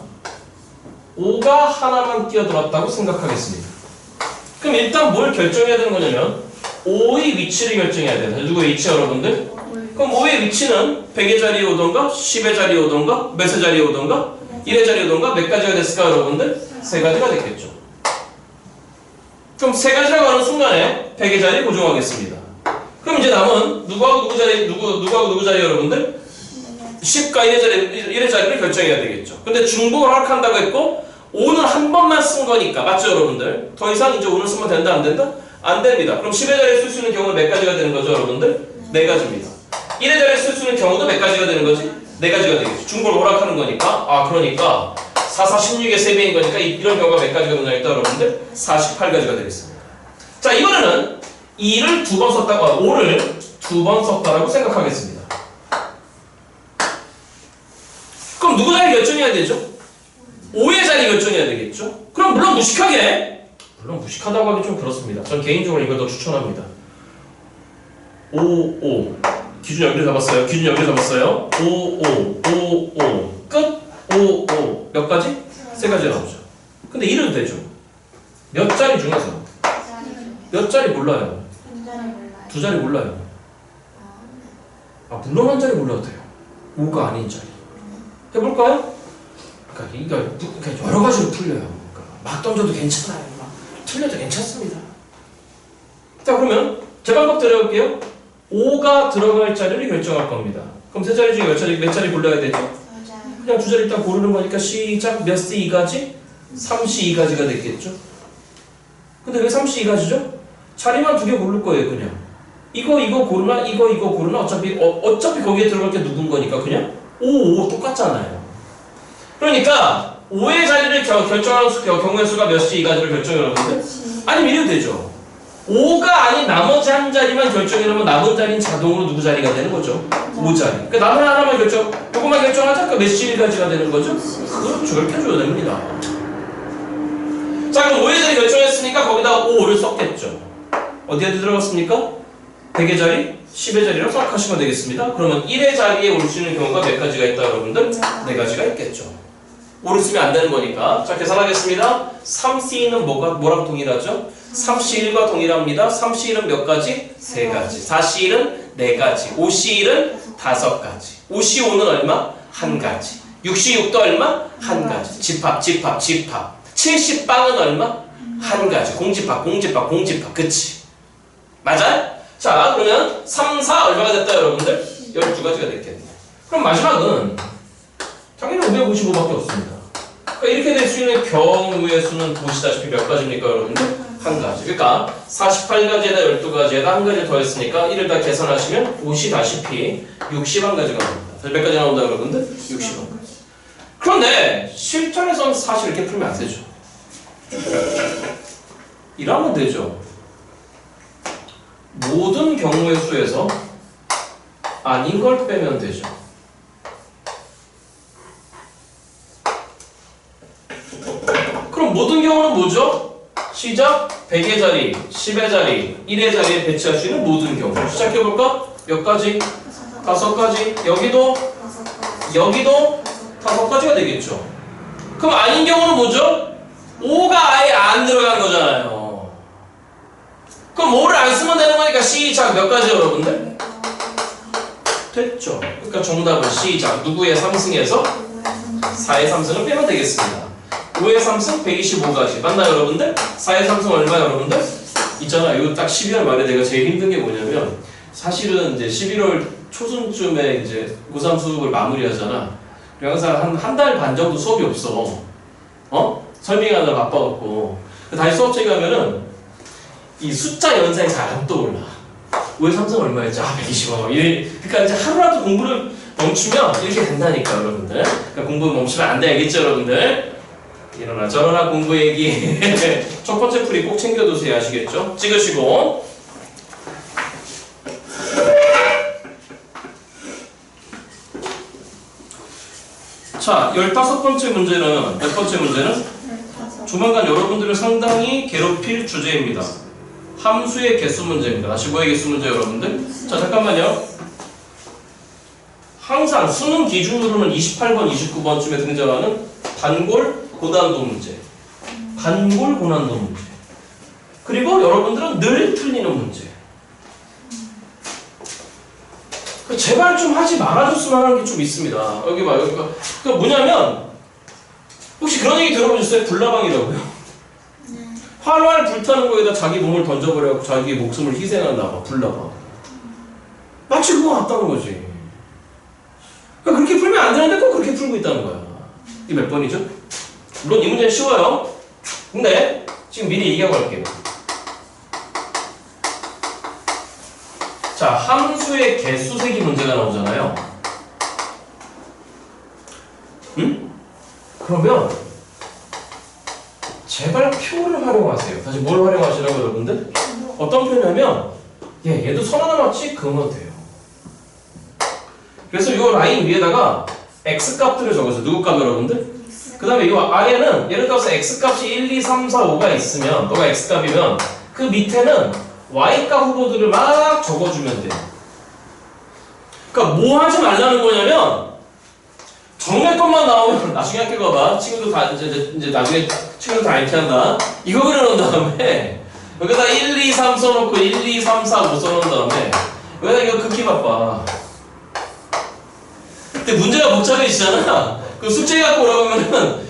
5가 하나만 끼어들었다고 생각하겠습니다. 그럼 일단 뭘 결정해야 되는 거냐면 5의 위치를 결정해야 돼요. 누구의 위치 여러분들? 그럼 5의 위치는 100의 자리에 오던가 10의 자리에 오던가 몇의 자리에 오던가 1의 자리에 오던가 몇 가지가 됐을까 여러분들? 3가지가 됐겠죠. 그럼 3가지라고 하는 순간에 100의 자리에 고정하겠습니다. 그럼 이제 남은 누구하고 누구 자리 누구하고 누구 자리 여러분들? 10과 1의 자리를 결정해야 되겠죠. 근데 중복을 허락한다고 했고 5는 한 번만 쓴 거니까 맞죠 여러분들? 더 이상 이제 5는 쓰면 된다 안 된다? 안 됩니다. 그럼 10의 자리에 쓸 수 있는 경우는 몇 가지가 되는 거죠 여러분들? 4가지입니다. 1의 자리에 쓸 수 있는 경우도 몇 가지가 되는 거지? 4가지가 되겠죠. 중복을 허락하는 거니까. 아 그러니까 4, 4, 16의 3배인 거니까 이런 경우가 몇 가지가 되냐 했다 여러분들? 48가지가 되겠습니다. 자 이번에는 2를 2번 썼다고 5를 2번 썼다라고 생각하겠습니다. 그럼 누구 자리 결정해야 되죠? 5의 자리 결정해야 되겠죠? 그럼 물론 무식하다고 하기 좀 그렇습니다. 전 개인적으로 이걸 더 추천합니다. 5, 5 기준 여기를 잡았어요. 5, 5 끝 5, 5 몇 가지? 3가지 나오죠. 근데 이래도 되죠. 몇 자리 중에서 몇 자리 몰라요. 2자리 몰라요. 아 물론 한 자리 몰라도 돼요. 5가 아닌 자리. 해볼까요? 그러니까 여러 가지로 풀려요. 그러니까 막 던져도 괜찮아요. 막 틀려도 괜찮습니다. 자 그러면 제 방법 들어볼게요. 5가 들어갈 자리를 결정할 겁니다. 그럼 3자리 중에 몇 자리 골라야 되죠? 그냥 2자리 일단 고르는 거니까 시작 몇 시 2가지? 3시 2가지가 됐겠죠? 근데 왜 3시 2가지죠? 자리만 2개 고를 거예요 그냥. 이거 고르나 이거 고르나 어차피 거기에 들어갈 게 누군 거니까 그냥 5, 5 똑같잖아요. 그러니까 5의 자리를 결정하는 경우의 수가 몇이 이 가지를 결정해요, 여러분들? 아니면 이래도 되죠. 5가 아닌 나머지 한 자리만 결정해놓으면 남은 자리는 자동으로 누구 자리가 되는 거죠? 5자리. 그러니까 남은 하나만 요것만 결정하자. 그 몇시 1가지가 되는 거죠? 그렇죠. 그렇게 해줘야 됩니다. 자, 그럼 5의 자리 결정했으니까 거기다가 5를 썼겠죠. 어디에 들어갔습니까? 100의 자리, 10의 자리로 생각하시면 되겠습니다. 그러면 1의 자리에 올 수 있는 경우가 몇 가지가 있다, 여러분들? 4가지가 있겠죠. 5를 쓰면 안 되는 거니까. 자, 계산하겠습니다. 3C는 뭐랑 동일하죠? 3C1과 동일합니다. 3C1은 몇 가지? 3가지. 4C1은 4가지. 5C1은 5가지. 5C5는 얼마? 1가지. 6C6도 얼마? 1가지. 집합. 70빵은 얼마? 1가지. 공집합. 그치? 맞아요? 자, 그러면 3, 4 얼마가 됐다, 여러분들? 12가지가 됐겠네. 그럼 마지막은 당연히 555밖에 없습니다. 그러니까 이렇게 될 수 있는 경우의 수는 보시다시피 몇 가지입니까, 여러분들? 1가지. 그러니까 48가지에다 12가지에다 1가지 더했으니까 이를 다 계산하시면 보시다시피 61가지가 나옵니다. 몇 가지 나온다, 여러분들? 61가지. 그런데 실전에서는 사실 이렇게 풀면 안 되죠. 이러면 되죠. 모든 경우의 수에서 아닌 걸 빼면 되죠. 그럼 모든 경우는 뭐죠? 시작 100의 자리, 10의 자리, 1의 자리에 배치할 수 있는 모든 경우. 시작해볼까? 몇 가지? 5가지. 여기도 5가지가 되겠죠. 그럼 아닌 경우는 뭐죠? 5가 아예 안 들어간 거잖아요. 그럼 5를 안 쓰면 되는 거니까 시작 몇 가지, 여러분들? 됐죠. 그러니까 정답은 시작 누구의 3승에서 4의 3승을 빼면 되겠습니다. 5의 3승 125가지. 맞나요, 여러분들? 4의 3승 얼마, 여러분들? 있잖아. 이거 딱 12월 말에 내가 제일 힘든 게 뭐냐면 사실은 이제 11월 초순쯤에 이제 고3 수업을 마무리하잖아. 그래서 항상 한 달 반 정도 수업이 없어. 설명하느라 바빠갖고. 다시 수업체 가면은 이 숫자 연산이 잘 안 떠올라. 5의 3승 얼마였지? 125. 그러니까 이제 하루라도 공부를 멈추면 이렇게 된다니까, 여러분들. 그러니까 공부 멈추면 안 돼, 알겠죠, 여러분들? 일어나 저러나 공부 얘기. 첫 번째 풀이 꼭 챙겨두세요. 아시겠죠? 찍으시고. 자, 15번째 문제는 몇 번째 문제는? 조만간 여러분들을 상당히 괴롭힐 주제입니다. 함수의 개수 문제입니다. 다시 뭐의 개수 문제, 여러분들? 자, 잠깐만요. 항상 수능 기준으로는 28번, 29번쯤에 등장하는 반골 고난도 문제. 반골 고난도 문제. 그리고 여러분들은 늘 틀리는 문제. 제발 좀 하지 말아줬으면 하는 게 좀 있습니다. 여기 봐, 여기가. 그 뭐냐면, 혹시 그런 얘기 들어보셨어요? 불나방이라고요? 활활 불타는 거에다 자기 몸을 던져버려갖고 자기 목숨을 희생한다 봐, 불나방. 마치 그거 같다는 거지. 그러니까 그렇게 풀면 안 되는데 꼭 그렇게 풀고 있다는 거야. 이게 몇 번이죠? 물론 이 문제는 쉬워요. 근데 지금 미리 얘기하고 갈게요. 자, 함수의 개수 세기 문제가 나오잖아요. 응? 그러면 제발 표를 활용하세요. 다시 뭘 활용하시라고, 여러분들? 어떤 표냐면 얘도 선 하나 맞지? 그러면 돼요. 그래서 이 라인 위에다가 x값들을 적어서 누구 값, 여러분들? 그 다음에 이 아래는 예를 들어서 x값이 1, 2, 3, 4, 5가 있으면 너가 x값이면 그 밑에는 y값 후보들을 막 적어주면 돼요. 그러니까 뭐 하지 말라는 거냐면 정말 것만 나오면 나중에 학교 가봐. 친구들 다 이제 나중에 친구들 다 이렇게 한다. 이거 그려놓은 다음에 여기다 1, 2, 3 써놓고 1, 2, 3, 4, 5 써놓은 다음에 여기다 이거 극히 바빠. 근데 문제가 복잡해지잖아. 그 숙제 갖고 오라고 하면은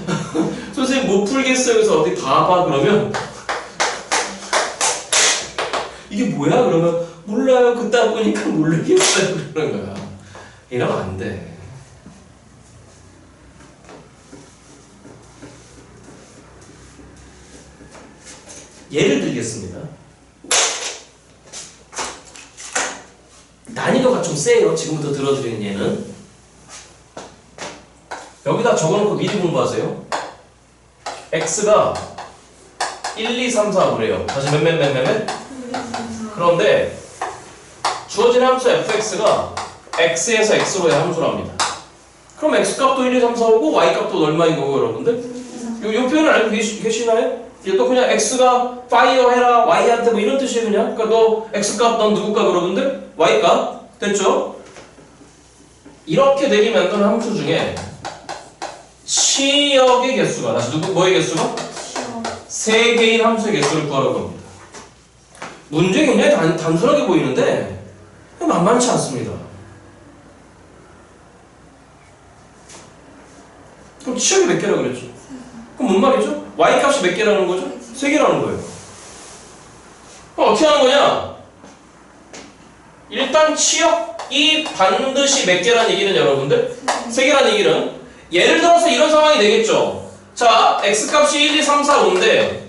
선생님 못 풀겠어요. 그래서 어디 다 봐. 그러면 이게 뭐야? 그러면 몰라요. 그따 보니까 모르겠어요. 그러는 거야. 이러면 안 돼. 예를 들겠습니다. 난이도가 좀 세요. 지금부터 들어드리는 예는. 여기다 적어놓고 미리 공부하세요. x가 1, 2, 3, 4 그래요. 다시 몇. 그런데 주어진 함수 fx가 x에서 x로의 함수랍니다. 그럼 x값도 1, 2, 3, 4 오고 y값도 얼마인 거고 여러분들? 요 표현을 알고 계시나요? 이게 또 그냥 x가 파이어 해라 y한테 뭐 이런 뜻이에요 그냥. 그러니까 너 x값 넌 누구값 여러분들? y값 됐죠? 이렇게 되게 만드는 함수 중에 치역의 개수가 다시 뭐의 개수가? 세 개인 함수의 개수를 구하라고 합니다. 문제 굉장히 단순하게 보이는데 만만치 않습니다. 그럼 치역이 몇 개라고 그랬죠? 그럼 뭔 말이죠? y값이 몇 개라는 거죠? 3개라는 거예요. 그럼 어떻게 하는 거냐? 일단 치역이 반드시 몇 개란 얘기는 여러분들? 3개란 얘기는 예를 들어서 이런 상황이 되겠죠. 자, x값이 1, 2, 3, 4, 5인데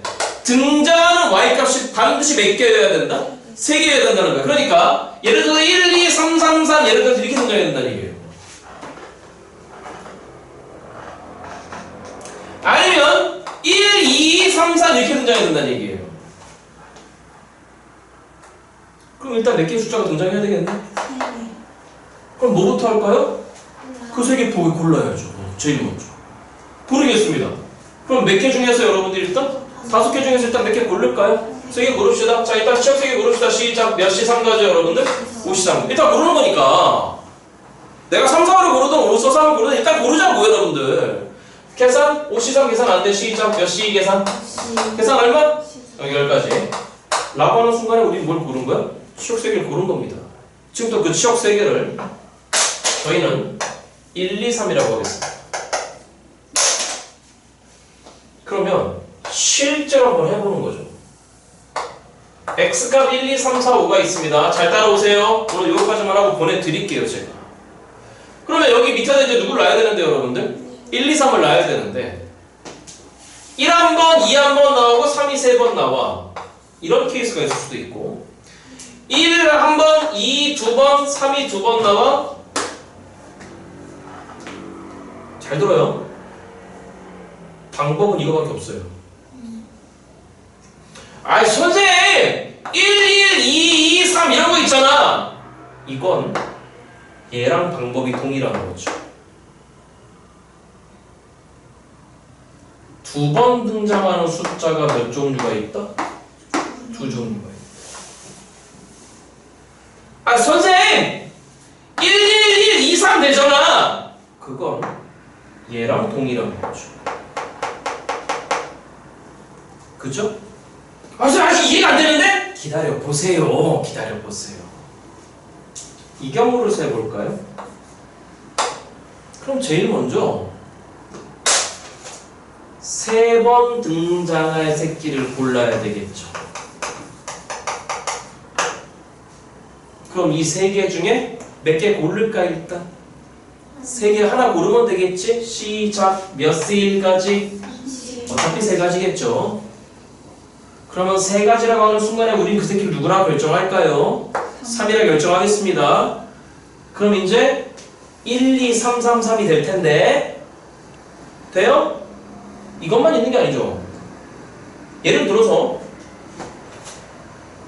등장하는 y값이 반드시 몇 개여야 된다? 3개여야 된다는 거예요. 그러니까 예를 들어서 1, 2, 3, 3, 3 예를 들어서 이렇게 등장해야 된다는 얘기예요. 아니면 1, 2, 3, 4 이렇게 등장해야 된다는 얘기예요. 그럼 일단 몇 개의 숫자가 등장해야 되겠네? 그럼 뭐부터 할까요? 그 3개 보기 골라야죠. 제일 먼저. 고르겠습니다. 그럼 몇 개 중에서 여러분들 일단? 5개 중에서 일단 몇 개 고를까요? 3개 고릅시다. 자, 일단 치역 3개 고릅시다. 시작. 몇 시 3가죠 여러분들? 5시 3. 일단 고르는 거니까. 내가 3, 4를 고르든 5, 4, 3을 고르든 일단 고르자고 여러분들. 계산? 5시 3 계산 안 돼. 시작. 몇 시 계산? 계산 얼마? 여기 10가지. 라고 하는 순간에 우리 뭘 고른 거야? 치역 3개를 고른 겁니다. 지금부터 그 치역 3개를 저희는 1, 2, 3이라고 하겠습니다. 그러면 실제로 한번 해보는 거죠. x값 1, 2, 3, 4, 5가 있습니다. 잘 따라오세요. 오늘 이거까지만 하고 보내드릴게요 제가. 그러면 여기 밑에다 이제 누구를 놔야 되는데 여러분들? 1, 2, 3을 놔야 되는데 1 한 번, 2 한 번 나오고 3이 3번 나와. 이런 케이스가 있을 수도 있고 1 한 번, 2 두 번, 3이 2번 나와. 잘 들어요. 방법은 이거밖에 없어요. 아이 선생님 1, 1, 2, 2, 3 이런 거 있잖아. 이건 얘랑 방법이 동일한 거죠. 2번 등장하는 숫자가 몇 종류가 있다? 2종류가 있다. 아 선생님 1, 1, 1, 2, 3 되잖아. 그건 얘랑 동일한 거죠. 그죠? 아직 이해가 안 되는데? 기다려 보세요. 기다려 보세요. 이 경우를 세볼까요? 그럼 제일 먼저 3번 등장할 새끼를 골라야 되겠죠. 그럼 이 3개 중에 몇 개 고를까 일단? 3개 하나 고르면 되겠지? 시작. 몇 세일까지? 어차피 3가지겠죠. 그러면 3가지라고 하는 순간에 우린 그 새끼를 누구라 결정할까요? 3이라 결정하겠습니다. 그럼 이제 1, 2, 3, 3, 3이 될 텐데 돼요? 이것만 있는 게 아니죠. 예를 들어서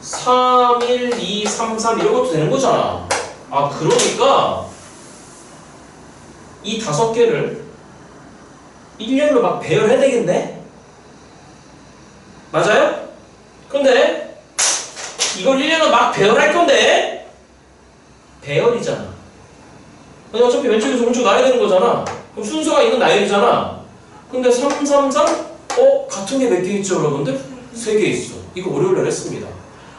3, 1, 2, 3, 3 이런 것도 되는 거잖아. 아 그러니까 이 5개를 일렬로 막 배열해야 되겠네? 맞아요? 근데 이걸 1년은 막 배열할 건데 배열이잖아. 근데 어차피 왼쪽에서 오른쪽 놔야 되는 거잖아. 그럼 순서가 있는 나열이잖아. 근데 3, 3, 3? 같은 게 몇 개 있죠 여러분들? 3개 있어. 이거 월요일날 했습니다.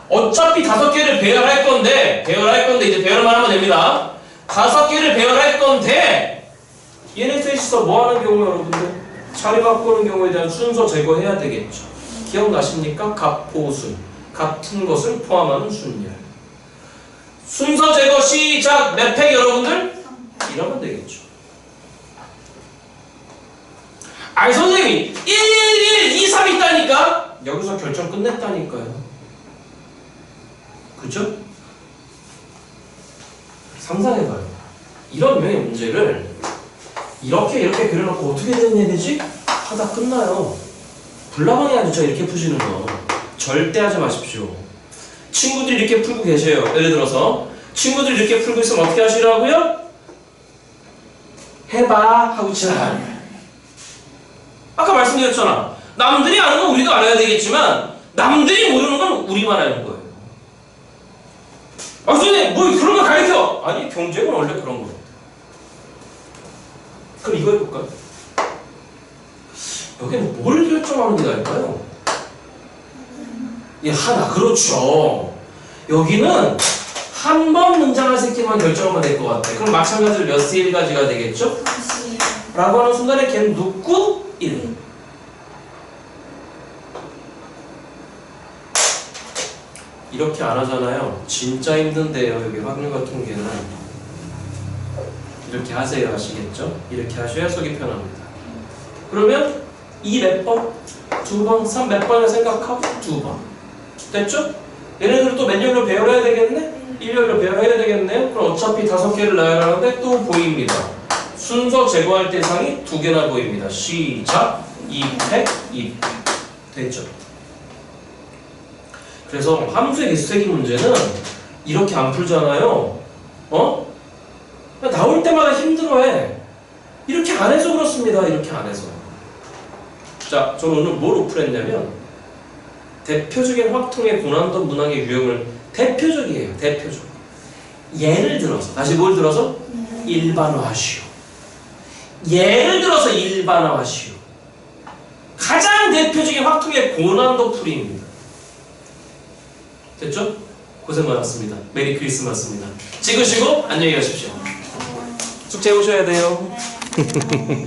어차피 5개를 배열할 건데 이제 배열만 하면 됩니다. 5개를 배열할 건데 얘네 셋이서 뭐 하는 경우 여러분들? 자리 바꾸는 경우에 대한 순서 제거해야 되겠죠. 기억나십니까? 갑포순. 같은 것을 포함하는 순열. 순서 제거 시작. 몇 팩 여러분들? 이러면 되겠죠. 아니 선생님이 1, 1, 2, 3 있다니까? 여기서 결정 끝냈다니까요. 그죠? 상상해봐요. 이런 유형의 문제를 이렇게 그려놓고 어떻게 되는 되지? 하다 끝나요. 불나방해야죠. 이렇게 푸시는 거 절대 하지 마십시오. 친구들이 이렇게 풀고 계셔요. 예를 들어서 친구들이 이렇게 풀고 있으면 어떻게 하시라고요? 해봐 하고 지나가요. 아까 말씀드렸잖아. 남들이 아는 건 우리도 알아야 되겠지만 남들이 모르는 건 우리만 아는 거예요. 아 선생님 뭐 그런 거 가르쳐. 아니 경제는 원래 그런 거예요. 그럼 이거 해볼까요? 여기는 뭘 결정하는 게 나을까요? 예, 하나. 그렇죠. 여기는 한 번 문장할 새끼만 결정하면 될 것 같아요. 그럼 마찬가지로 몇 세 1가지가 되겠죠? 다시. 라고 하는 순간에 걔는 눕고 1. 이렇게 안 하잖아요. 진짜 힘든데요. 여기 확률 같은 게는. 이렇게 하세요. 아시겠죠? 이렇게 하셔야 속이 편합니다. 그러면 2 몇 번? 2번, 3 몇 번을 생각하고 2번. 됐죠? 얘네들 또 몇 열로 배열해야 되겠네? 1열로 배열해야 되겠네요? 그럼 어차피 5개를 나열하는데 또 보입니다. 순서 제거할 대상이 2개나 보입니다. 시작! 2팩, 2팩. 됐죠? 그래서 함수의 개수세기 문제는 이렇게 안 풀잖아요. 어? 나올 때마다 힘들어해. 이렇게 안 해서 그렇습니다. 이렇게 안 해서. 자, 저는 오늘 뭘 오픈했냐면 대표적인 확통의 고난도 문항의 유형을 대표적이에요. 대표적. 예를 들어서 다시 뭘 들어서? 일반화시오. 예를 들어서 일반화시오. 가장 대표적인 확통의 고난도 풀이입니다. 됐죠? 고생 많았습니다. 메리 크리스마스입니다. 찍으시고 안녕히 가십시오. 숙제 오셔야 돼요. 네.